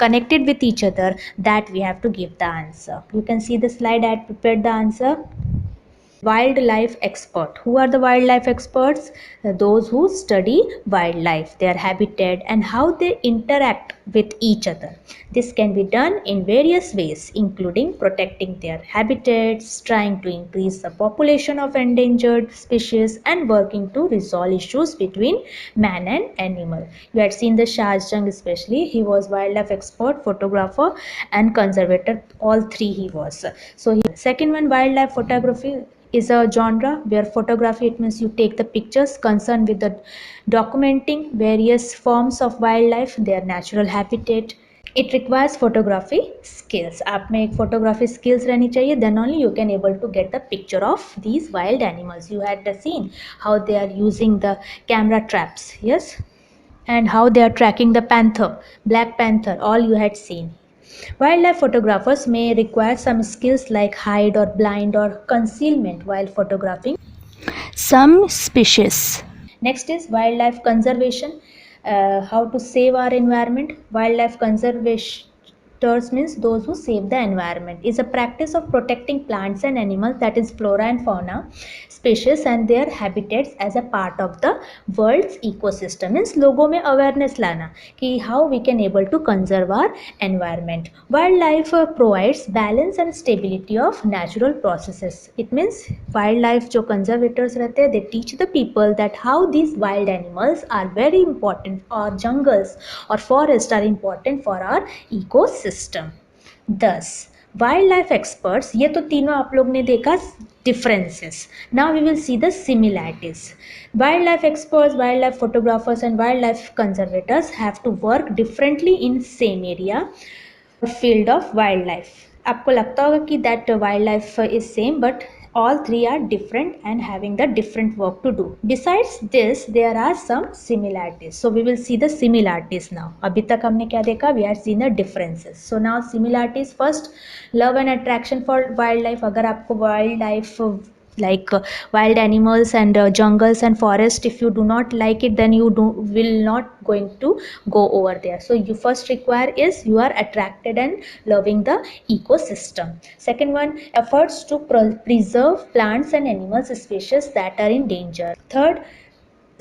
connected with each other, that we have to give the answer. You can see the slide, I had prepared the answer. Wildlife expert. Who are the wildlife experts? Those who study wildlife, their habitat and how they interact with each other. This can be done in various ways, including protecting their habitats, trying to increase the population of endangered species and working to resolve issues between man and animal. You had seen the Shahjang, especially he was wildlife expert, photographer and conservator, all 3 he was. So second one, wildlife photography is a genre where photography, it means you take the pictures concerned with the documenting various forms of wildlife, their natural habitat. It requires photography skills. आप में एक photography skills रहनी चाहिए, then only you can able to get the picture of these wild animals. You had seen how they are using the camera traps, yes, and how they are tracking the panther, black panther, all you had seen. Wildlife photographers may require some skills like hide or blind or concealment while photographing. some species. Next is wildlife conservation. How to save our environment. Wildlife conservators means those who save the environment. Is a practice of protecting plants and animals, that is flora and fauna species and their habitats as a part of the world's ecosystem. Means लोगों में awareness लाना कि how we can able to conserve our environment. Wildlife provides balance and stability of natural processes. It means wildlife जो conservators रहते हैं, they teach the people that how these wild animals are very important, or jungles or forests are important for our ecosystem. Thus wild life experts, ये तो तीनों आप लोग ने देखा differences. Now we will see the similarities. Wildlife experts, wildlife photographers and wildlife conservators have to work differently in same area field of wildlife. आपको लगता होगा कि that wildlife is same, but all three are different and having the different work to do. Besides this, there are some similarities. So we will see the similarities now. अभी तक हमने क्या देखा? We are seeing the differences. So now similarities. First, love and attraction for wildlife. अगर आपको wildlife like wild animals and jungles and forest, if you do not like it, then you will not going to go over there. So you first require is you are attracted and loving the ecosystem. Second one, efforts to preserve plants and animals species that are in danger. Third,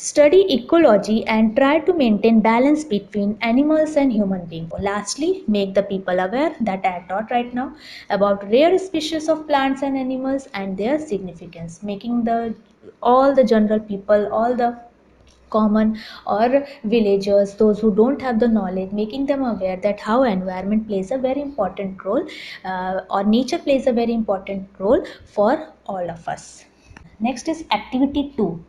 study ecology and try to maintain balance between animals and human beings. Lastly, make the people aware that I taught right now about rare species of plants and animals and their significance, making the all the general people, all the common or villagers, those who don't have the knowledge, making them aware that how environment plays a very important role, or nature plays a very important role for all of us. Next is activity 2.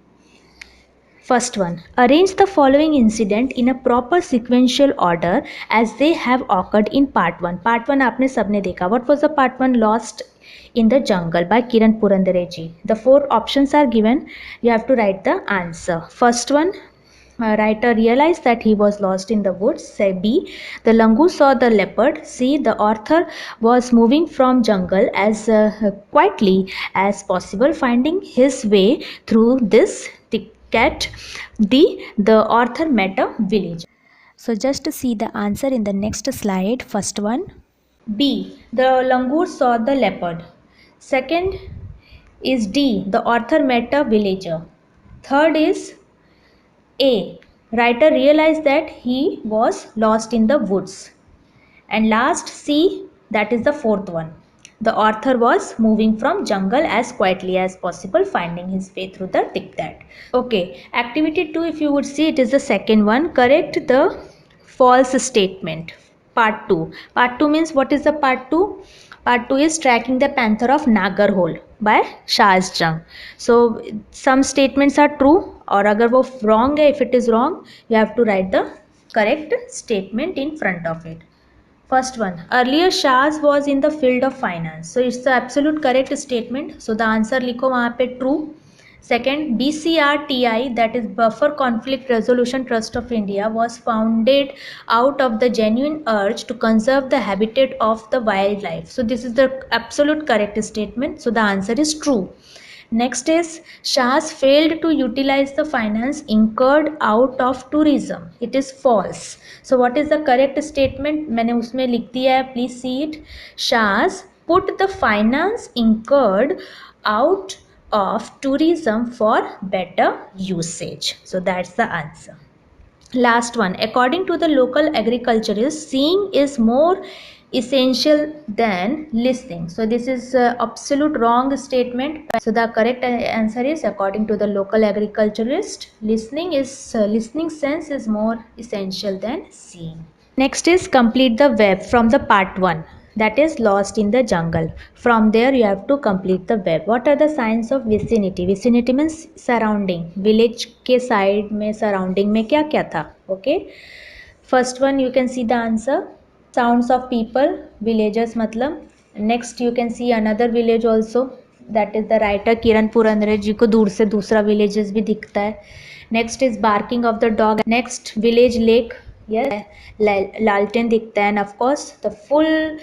First one, arrange the following incident in a proper sequential order as they have occurred in part 1. Part 1 आपने सबने देखा. What was the part 1? Lost in the jungle by Kiran Purandare ji. The 4 options are given. You have to write the answer. First one, writer realized that he was lost in the woods. Say B, the langur saw the leopard. C, the author was moving from jungle as quietly as possible, finding his way through this thicket. D, the author met a village. So just see the answer in the next slide. First one, B, the langur saw the leopard. Second is D, the author met a villager. Third is A, writer realized that he was lost in the woods. And last, C, that is the fourth one. The author was moving from jungle as quietly as possible, finding his way through the thicket. Okay, activity 2, if you would see, it is the second one. Correct the false statement. Part 2. Part 2 means, what is the part 2? Part 2 is Tracking the Panther of Nagarhole by Shaz Jung. So some statements are true, और अगर वो wrong है, if it is wrong, you have to write the correct statement in front of it. First one, earlier Shaz was in the field of finance. So it's the absolute correct statement. So the answer लिखो वहाँ पे true. Second, BCRTI, that is Buffer Conflict Resolution Trust of India, was founded out of the genuine urge to conserve the habitat of the wildlife. So this is the absolute correct statement. So the answer is true. Next is Shahs failed to utilize the finance incurred out of tourism. It is false. So what is the correct statement? मैंने उसमें लिख दिया है, please see it. Shahs put the finance incurred out of tourism for better usage. So that's the answer. Last one, according to the local agriculturist, seeing is more essential than listening. So this is absolute wrong statement. So the correct answer is, according to the local agriculturist, listening sense is more essential than seeing. Next is complete the web from the part 1, that is lost in the jungle. From there you have to complete the web. What are the signs of vicinity? Vicinity means surrounding. Village के side में surrounding में क्या क्या था? Okay. First one you can see the answer. Sounds of people, villagers मतलब. Next you can see another village also. That is the writer किरण पुरंदरे जी को दूर से दूसरा villages भी दिखता है. Next is barking of the dog. Next village lake. Yes, लालटेन दिखता है. And of course the full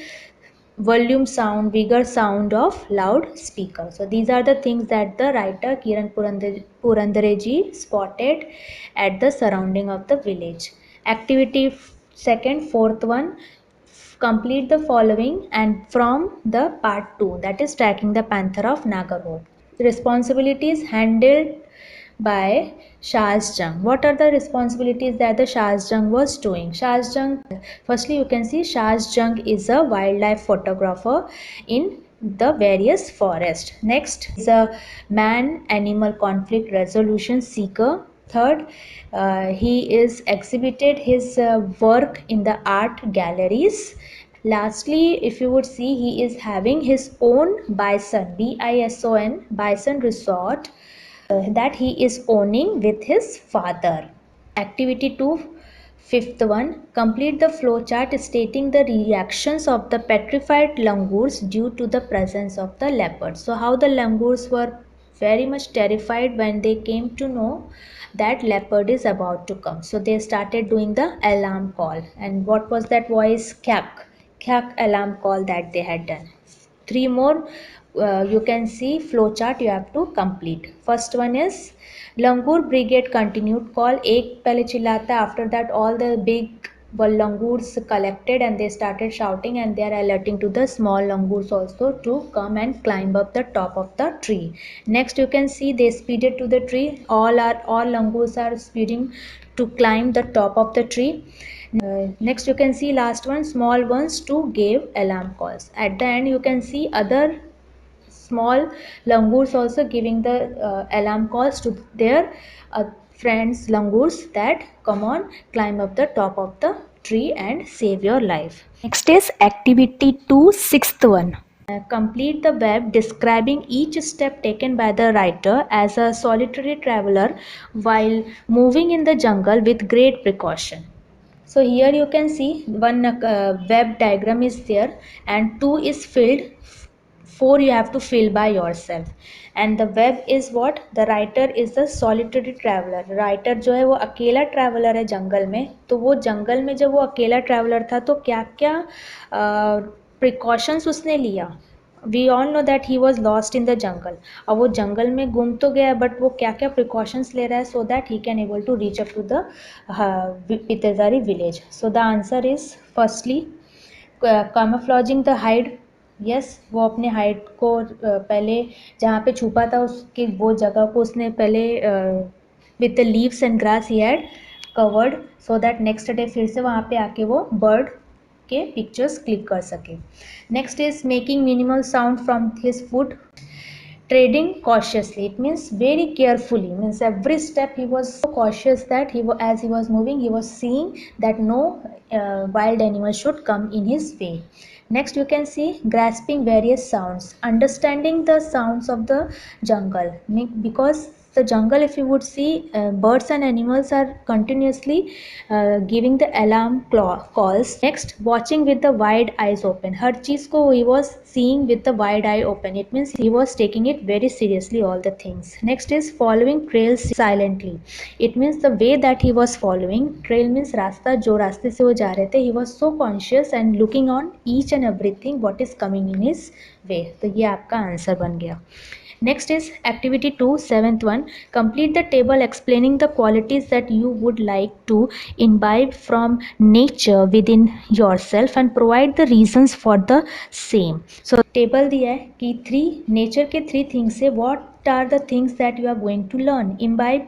volume sound, bigger sound of loudspeaker. So these are the things that the writer Kiran Purandareji spotted at the surrounding of the village. Activity second, fourth one, complete the following and from the part 2, that is tracking the panther of Nagarhole. Responsibilities handled by Shahjang. What are the responsibilities that the Shahjang was doing? Shahjang, firstly you can see Shahjang is a wildlife photographer in the various forests. Next is a man-animal conflict resolution seeker. Third, he is exhibited his work in the art galleries. Lastly, if you would see, he is having his own bison, bison, bison resort that he is owning with his father. Activity 2, fifth one, complete the flowchart stating the reactions of the petrified langurs due to the presence of the leopard. So how the langurs were very much terrified when they came to know that leopard is about to come. So they started doing the alarm call. And what was that voice? Kyak. Kyak alarm call that they had done. Three more you can see flowchart you have to complete. First one is Langur brigade continued call. एक पहले चिल्लाता है, after that all the big langurs collected and they started shouting and they are alerting to the small langurs also to come and climb up the top of the tree. Next you can see they speeded to the tree. All langurs are speeding to climb the top of the tree. Next you can see last one, small ones to give alarm calls. At the end you can see other small langurs also giving the alarm calls to their friends langurs that come on, climb up the top of the tree and save your life. Next is activity 2, sixth one. Complete the web describing each step taken by the writer as a solitary traveler while moving in the jungle with great precaution. So here you can see one web diagram is there and 2 is filled, 4 you have to fill by yourself. And the web is what? The writer is a solitary traveler. Writer जो है वो अकेला traveler है जंगल में. तो वो जंगल में जब वो अकेला traveler था तो क्या क्या precautions उसने लिया. We all know that he was lost in the jungle. अब वो जंगल में गुम तो गया बट वो क्या क्या प्रिकॉशंस ले रहा है so that he can able to reach up to the Pitezari village. So the answer is firstly camouflaging the hide. Yes, वो अपने हाइड को पहले जहाँ पे छुपा था उसकी वो जगह को उसने पहले with the leaves and grass he had covered so that next day फिर से वहाँ पे आके वो बर्ड के पिक्चर्स क्लिक कर सके. Next is making minimal sound from his food. Trading cautiously, it means very carefully, means every step he was so cautious that as he was moving he was seeing that no wild animal should come in his way. Next you can see grasping various sounds, understanding the sounds of the jungle, because the jungle if you would see birds and animals are continuously giving the alarm calls. Next, watching with the wide eyes open, हर चीज़ को he was seeing with the wide eye open, it means he was taking it very seriously all the things. Next is following trails silently, it means the way that he was following trail means रास्ता जो रास्ते से वो जा रहे थे he was so conscious and looking on each and everything what is coming in his way. तो ये आपका आंसर बन गया. Next is activity 2, seventh one. Complete the table explaining the qualities that you would like to imbibe from nature within yourself and provide the reasons for the same. So table दिया है कि nature के 3 things से what are the things that you are going to learn. Imbibe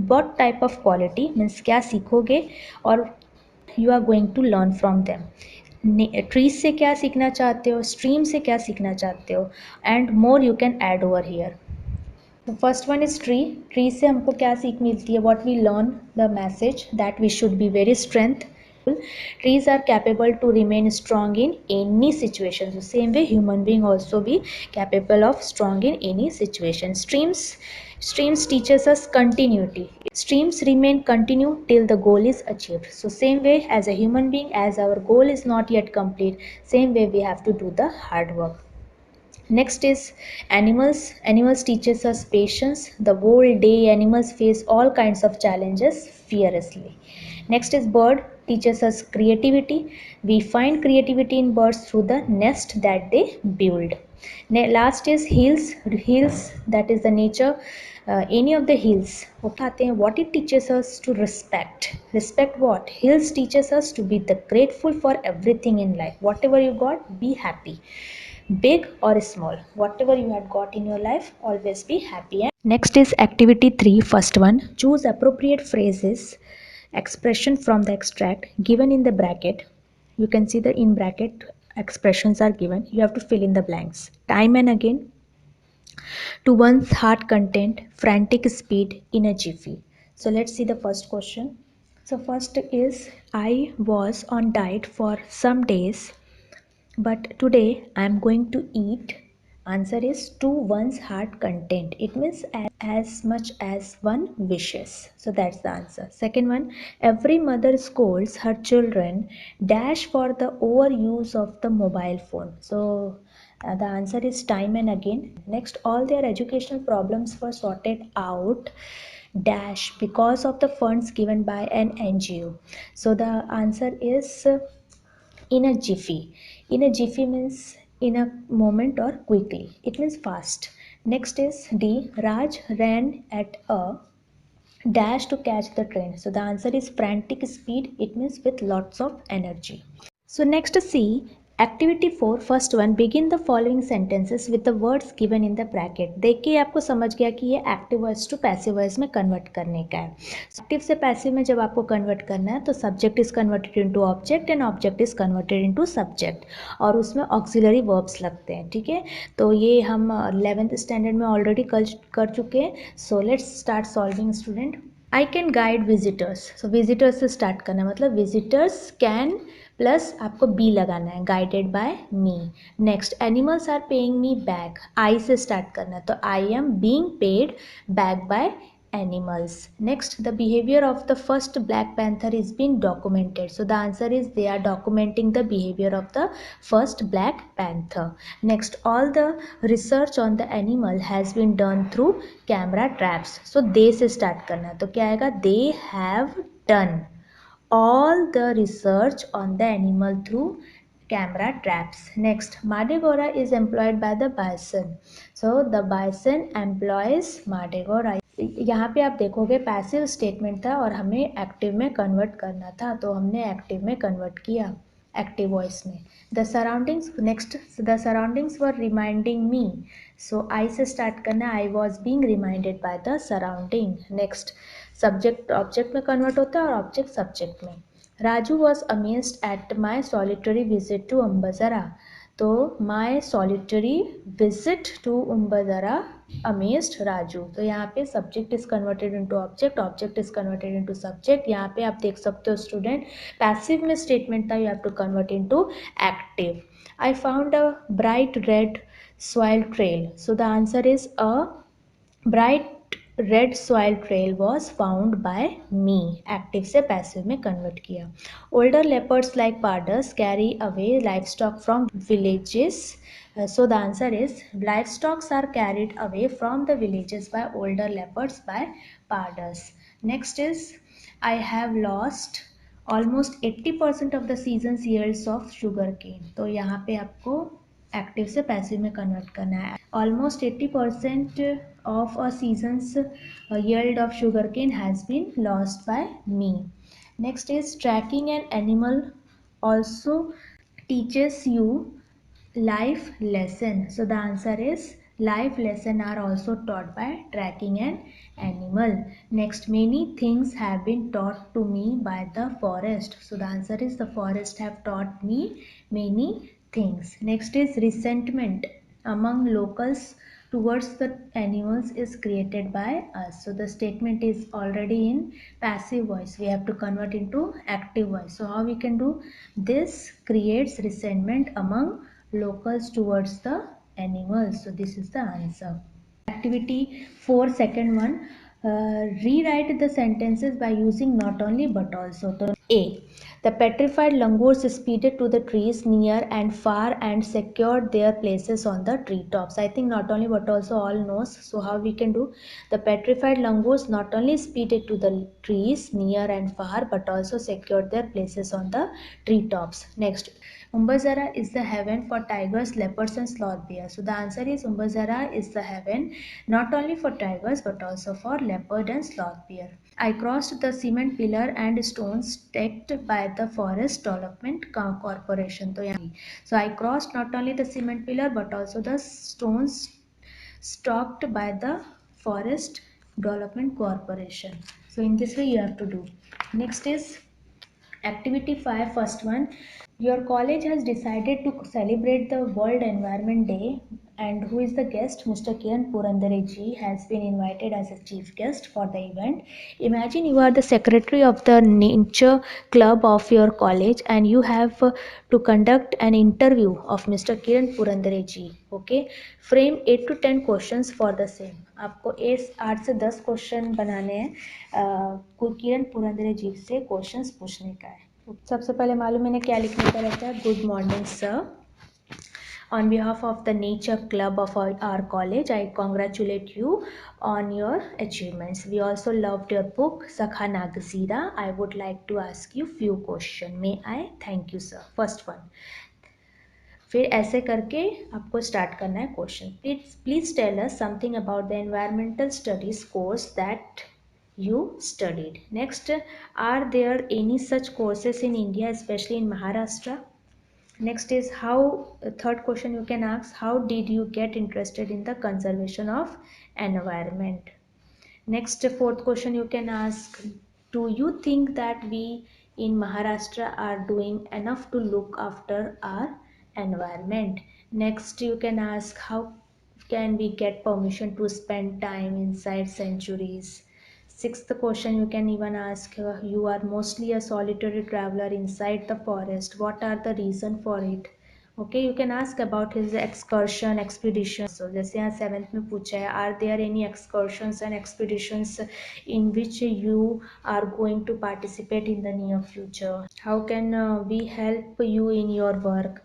what type of quality means क्या सीखोगे और you are going to learn from them. Trees से क्या सीखना चाहते हो, स्ट्रीम से क्या सीखना चाहते हो, and more you can add over here. The first one is tree. Tree से हमको क्या सीख मिलती है, what we learn the message that we should be very strength. Trees are capable to remain strong in any situation. So same way human being also be capable of strong in any situation. Streams teaches us continuity. Streams remain continue till the goal is achieved. So same way as a human being, as our goal is not yet complete, same way we have to do the hard work. Next is animals. Animals teaches us patience. The whole day animals face all kinds of challenges fearlessly. Next is bird. teaches us creativity. We find creativity in birds through the nest that they build. Last is hills. Hills, that is the nature. Any of the hills, okay, what it teaches us to respect what hills teaches us to be the grateful for everything in life. Whatever you got, be happy, big or small, whatever you had got in your life, always be happy. And next is activity 3, first one, choose appropriate phrases, expression from the extract given in the bracket. You can see the in bracket expressions are given, you have to fill in the blanks. Time and again, to one's heart content, frantic speed, in a jiffy. So let's see the first question. So first is, I was on diet for some days, but today I am going to eat. Answer is to one's heart content. It means as much as one wishes. So that's the answer. Second one, every mother scolds her children dash for the overuse of the mobile phone. So the answer is time and again. Next, all their educational problems were sorted out dash because of the funds given by an NGO. So the answer is in a jiffy. In a jiffy means in a moment or quickly. It means fast. Next is D. Raj ran at a dash to catch the train. So the answer is frantic speed. It means with lots of energy. So next C. Activity 4, first one, begin the following sentences with the words given in the bracket. देखिए आपको समझ गया कि ये active voice to passive voice में convert करने का है. एक्टिव से पैसिव में जब आपको कन्वर्ट करना है तो subject is converted into object and object is converted into subject, और उसमें ऑक्सिलरी वर्ब्स लगते हैं. ठीक है, तो ये हम 11th स्टैंडर्ड में ऑलरेडी कर चुके हैं. So let's start solving student. I can guide visitors. So visitors से स्टार्ट करना है, मतलब विजिटर्स कैन प्लस आपको बी लगाना है, guided by me. Next, animals are paying me back. I से स्टार्ट करना है, तो I am being paid back by animals. Next, the behavior of the first Black Panther is being documented. So the answer is they are documenting the behavior of the first Black Panther. Next, all the research on the animal has been done through camera traps. So they से start करना, तो क्या आएगा, they have done all the research on the animal through camera traps. Next, Madegora is employed by the bison. So the bison employs Madegora. यहाँ पे आप देखोगे passive statement था और हमें एक्टिव में कन्वर्ट करना था, तो हमने एक्टिव में कन्वर्ट किया, एक्टिव वॉइस में. The surroundings, next, the surroundings were reminding me. So I से स्टार्ट करना, I was being reminded by the surrounding. Next, subject object में कन्वर्ट होता है और ऑब्जेक्ट सब्जेक्ट में. Raju was amazed at my solitary visit to Ambajara. तो my solitary visit to Ambajara amazed Raju. तो यहाँ पे subject is converted into object, object is converted into subject. यहाँ पे आप देख सकते हो स्टूडेंट, पैसिव में स्टेटमेंट था, you have to convert into active. I found a bright red soil trail. So the answer is a bright red soil trail was found by me. Active से passive में convert किया. Older leopards like pards carry away life stock from villages. So the answer is livestock are carried away from the villages by older leopards by parders. Next is, I have lost almost 80% of the season's yields of sugar cane. तो यहाँ पे आपको active से passive में convert करना है. Almost 80% of a season's yield of sugarcane has been lost by me. Next is, tracking an animal also teaches you life lesson. So the answer is life lesson are also taught by tracking an animal. Next, many things have been taught to me by the forest. So the answer is the forest have taught me many things. Next is, resentment among locals towards the animals is created by us. So the statement is already in passive voice, we have to convert into active voice. So how we can do this? Creates resentment among locals towards the animals. So this is the answer. Activity 4, second one, rewrite the sentences by using not only but also. So A. The petrified langurs speeded to the trees near and far and secured their places on the treetops. I think not only but also all knows. So how we can do? The petrified langurs not only speeded to the trees near and far but also secured their places on the treetops. Next. Umbazara is the heaven for tigers, leopards and sloth bears. So the answer is Umbazara is the heaven not only for tigers but also for leopard and sloth bear. I crossed the cement pillar and stones staked by the Forest Development Corporation. So I crossed not only the cement pillar but also the stones stalked by the Forest Development Corporation. So in this way you have to do. Next is activity 5, first one. Your college has decided to celebrate the World Environment Day, and who is the guest? Mr. Kiran Purandareji has been invited as a chief guest for the event. Imagine you are the secretary of the nature club of your college and you have to conduct an interview of Mr. Kiran Purandareji. Okay, frame 8 to 10 questions for the same. आपको 8 से 10 question बनाने हैं किरण पुरंदरे से questions पूछने का है. सबसे पहले मालूम मैंने क्या लिखने का रहता है. Good morning sir. On behalf of the nature club of our college, I congratulate you on your achievements. We also loved your book Sakha Nagasira. I would like to ask you few questions. May I? Thank you sir. First one. फिर ऐसे करके आपको start करना है question. Please tell us something about the environmental studies course that you studied. Next, are there any such courses in India, especially in Maharashtra? Next is how, third question you can ask, how did you get interested in the conservation of environment? Next, fourth question you can ask, do you think that we in Maharashtra are doing enough to look after our environment? Next, you can ask, how can we get permission to spend time inside sanctuaries? Sixth question you can even ask, you are mostly a solitary traveler inside the forest. What are the reason for it? Okay, you can ask about his excursion, expedition. So जैसे यहाँ 7th में पूछा है, are there any excursions and expeditions in which you are going to participate in the near future? How can we help you in your work?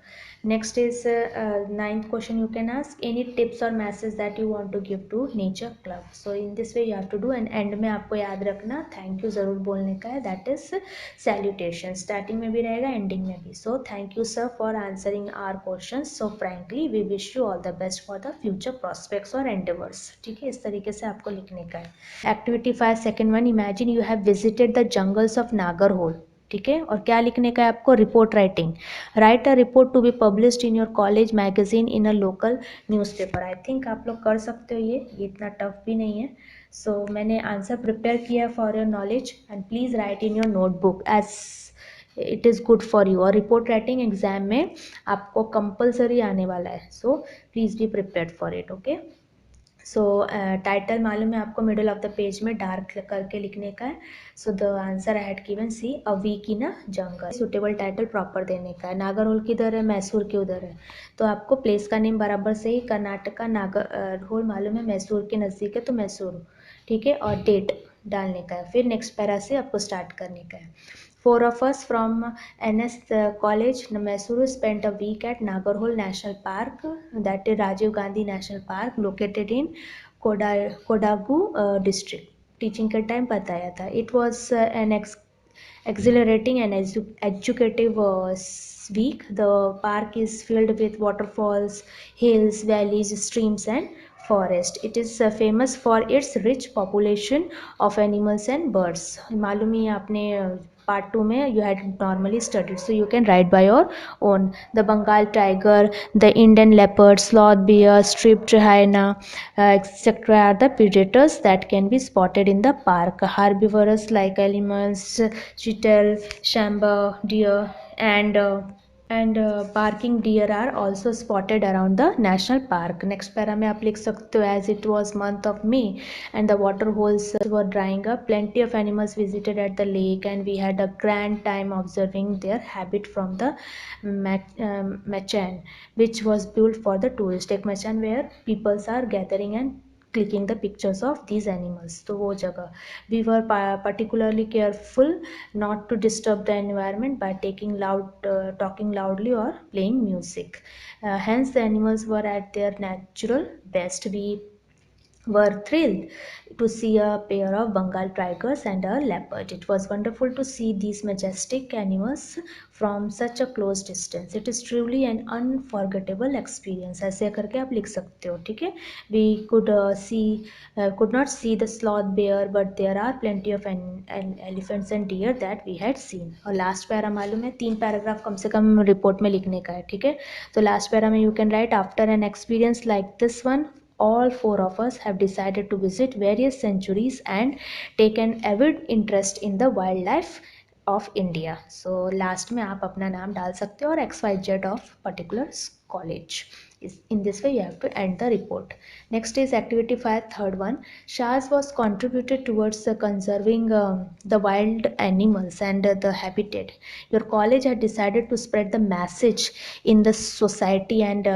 Next is 9th question you can ask, any tips or message that you want to give to nature club. So in this way you have to do, and end में आपको याद रखना thank you ज़रूर बोलने का है. That is salutation. Starting में भी रहेगा, एंडिंग में भी. So thank you sir for answering our question. So frankly we wish you all the best for the future prospects और एंडेवर्स. ठीक है, इस तरीके से आपको लिखने का है. Activity 5 second one. Imagine you have visited the jungles of Nagarhole. ठीक है, और क्या लिखने का है आपको? Report writing. Write a report to be published in your college magazine in a local newspaper. I think आप लोग कर सकते हो, ये इतना टफ भी नहीं है. सो मैंने आंसर प्रिपेयर किया for your knowledge, and please write in your notebook as it is good for you. और रिपोर्ट राइटिंग एग्जाम में आपको कंपल्सरी आने वाला है. So please be prepared for it. Okay. So title मालूम है आपको, मिडल ऑफ द पेज में डार्क करके लिखने का है. So the answer I had given see, a week in a jungle. Suitable title proper देने का है. नागरहोल किधर है? मैसूर के उधर है. तो आपको प्लेस का नेम बराबर से ही, कर्नाटका नागरहोल मालूम है मैसूर के नज़दीक है, तो मैसूर. ठीक है, और डेट डालने का है. फिर नेक्स्ट पैरा से आपको स्टार्ट करने का है. Four of us from NS College, Mysuru, spent a week at Nagarhole National Park, that is Rajiv Gandhi National Park, located in Kodagu district. Teaching का time बताया था. It was an exhilarating and educative week. The park is filled with waterfalls, hills, valleys, streams and forest. It is famous for its rich population of animals and birds. मालूम ही है आपने part 2 में you had normally studied, so you can write by your own. The Bengal tiger, the Indian leopard, sloth bear, striped hyena, etc. are the predators that can be spotted in the park. Herbivorous like animals, cheetah, shamba deer and barking deer are also spotted around the national park. Next para में आप लिख सकते हो, as it was month of May and the water holes were drying up, plenty of animals visited at the lake and we had a grand time observing their habit from the machan which was built for the tourist. एक machan where peoples are gathering and clicking the pictures of these animals. तो वो जगह we were particularly careful not to disturb the environment by talking loudly or playing music. Hence the animals were at their natural best. We were thrilled to see a pair of Bengal tigers and a leopard. It was wonderful to see these majestic animals from such a close distance. It is truly an unforgettable experience. ऐसे करके आप लिख सकते हो, ठीक है. We could not see the sloth bear, but there are plenty of elephants and deer that we had seen. और last para मालूम है, 3 पैराग्राफ कम से कम रिपोर्ट में लिखने का है, ठीक है. तो लास्ट पैरा में you can right after an experience like this one all 4 of us have decided to visit various sanctuaries and take an avid interest in the wildlife of India. So last में आप अपना नाम डाल सकते हो और XYZ of particular college. In this way you have to end the report. Next is activity 5, third one. Shaz was contributed towards conserving the wild animals and the habitat. Your college had decided to spread the message in the society and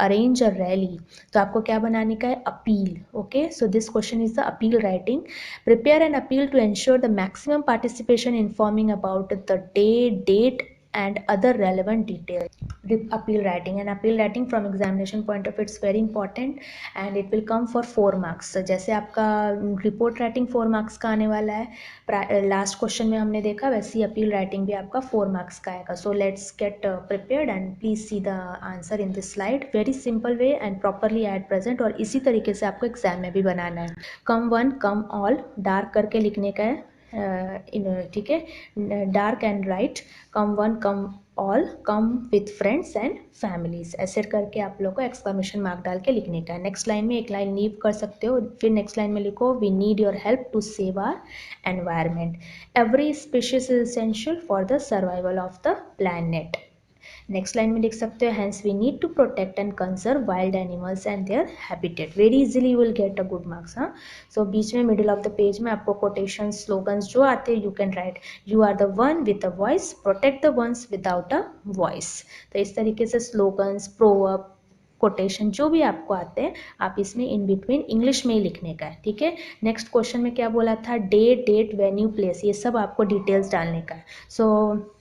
arrange a rally. तो आपको क्या बनाने का है? Appeal. Okay, so this question is the appeal writing. Prepare an appeal to ensure the maximum participation, informing about the day, date and other relevant details. Appeal writing, and appeal writing from examination point of view it's very important and it will come for 4 marks. So, जैसे आपका report writing 4 marks का आने वाला है, last question में हमने देखा, वैसे ही अपील राइटिंग भी आपका 4 मार्क्स का आएगा. So let's get prepared and please see the answer in this slide. Very simple way and properly at present, और इसी तरीके से आपको एग्जाम में भी बनाना है. कम वन कम ऑल डार्क करके लिखने का है, ठीक है. Dark and right, come one come all, come with friends and families, ऐसे करके आप लोग को एक्सक्लेमेशन मार्क डाल के लिखने का है. नेक्स्ट लाइन में एक लाइन लीव कर सकते हो, फिर नेक्स्ट लाइन में लिखो we need your help to save our environment. Every species is essential for the survival of the planet. Next line में लिख सकते हो hence we need to protect and conserve wild animals and their habitat. Very easily you will get a good marks. हाँ, so बीच में middle of the page में आपको quotation slogans जो आते हैं you can write you are the one with a voice, protect the ones without a voice. तो इस तरीके से स्लोगन्स, प्रोवर्ब, कोटेशन जो भी आपको आते हैं आप इसमें इन बिटवीन इंग्लिश में ही लिखने का है, ठीक है. नेक्स्ट क्वेश्चन में क्या बोला था? डेट, वेन्यू, प्लेस, ये सब आपको डिटेल्स डालने का है. सो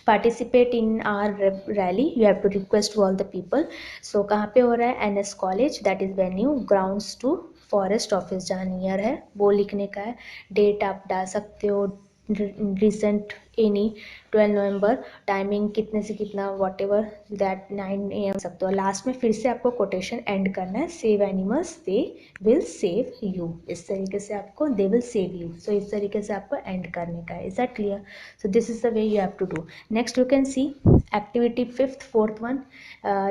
participate in our rally, you have to request to all the people. So कहाँ पे हो रहा है? NS college, that is venue. Grounds to forest office जहाँ नियर है वो लिखने का है. डेट आप डाल सकते हो रिसेंट एनी 12 नवंबर, टाइमिंग कितने से कितना, वॉट एवर दैट 9 AM सकते हो. लास्ट में फिर से आपको कोटेशन एंड करना है, save animals they will save you. इस तरीके से आपको they will save you, so इस तरीके से आपको एंड करने का है. Is that clear? So this is the way you have to do. Next you can see activity 5th, 4th one.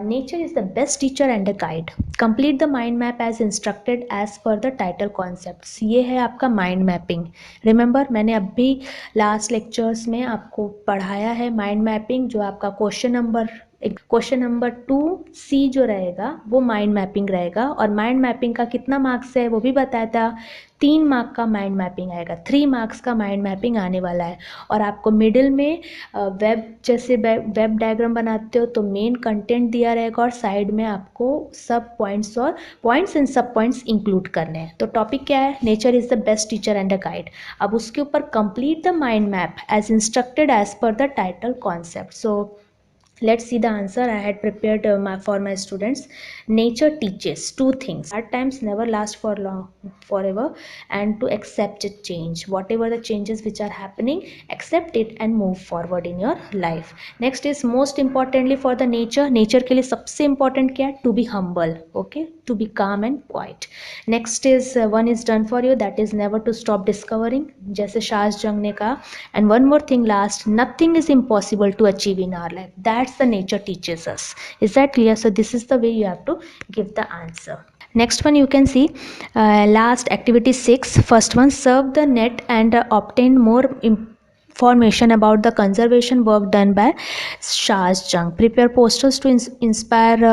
Nature is the best teacher and a guide. Complete the mind map as instructed as per the title concepts. ये है आपका mind mapping. Remember मैंने अभी last lectures में आपको पढ़ाया है mind mapping, जो आपका क्वेश्चन नंबर 2C जो रहेगा वो माइंड मैपिंग रहेगा. और माइंड मैपिंग का कितना मार्क्स है वो भी बताया था. 3 मार्क का माइंड मैपिंग आएगा, 3 मार्क्स का माइंड मैपिंग आने वाला है. और आपको मिडिल में जैसे वेब डायग्राम बनाते हो तो मेन कंटेंट दिया रहेगा और साइड में आपको सब पॉइंट्स और points and sub points include करने हैं. तो टॉपिक क्या है? Nature is the best teacher and a guide. अब उसके ऊपर complete the mind map as instructed as per the title concept. So let's see the answer I had prepared for my students. Nature teaches 2 things: hard times never last for long forever, and to accept it change. Whatever the changes which are happening, accept it and move forward in your life. Next is most importantly for the nature के लिए सबसे important क्या है? To be humble. Okay, to be calm and quiet. Next is one is done for you, that is never to stop discovering, जैसे शाज जंग ने कहा. And one more thing last, nothing is impossible to achieve in our life. That's the nature teaches us. Is that clear? So this is the way you have to give the answer. Next one you can see last activity 6, first one, serve the net and obtain more information about the conservation work done by Shaz Jung. Prepare posters to inspire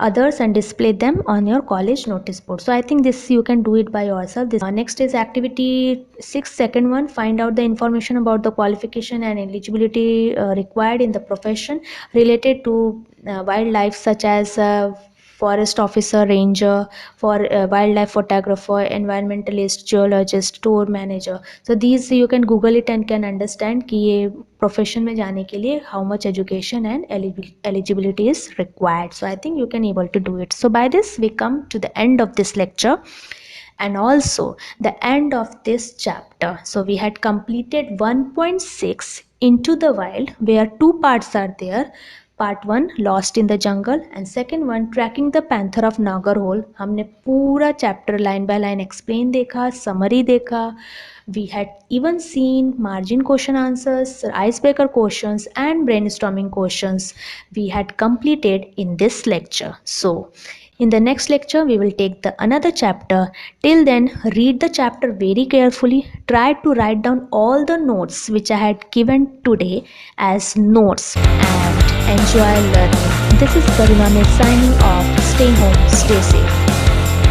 others and display them on your college notice board. So I think this you can do it by yourself. Next is activity 6, second one, find out the information about the qualification and eligibility required in the profession related to wildlife such as forest officer, ranger, for wildlife photographer, environmentalist, geologist, tour manager. So these you can google it and can understand कि ये profession में जाने के लिए how much education and eligibility is required. So I think you can able to do it. So by this we come to the end of this lecture and also the end of this chapter. So we had completed 1.6 Into the Wild, where two parts are there. Part 1 Lost in the Jungle and second one Tracking the Panther of Nagarhole. हमने पूरा chapter line by line explain देखा, summary देखा. We had even seen margin question answers, icebreaker questions and brainstorming questions we had completed in this lecture. So in the next lecture, we will take the another chapter. Till then, read the chapter very carefully. Try to write down all the notes which I had given today as notes and enjoy learning. This is Garima Mir signing off. Stay home, stay safe.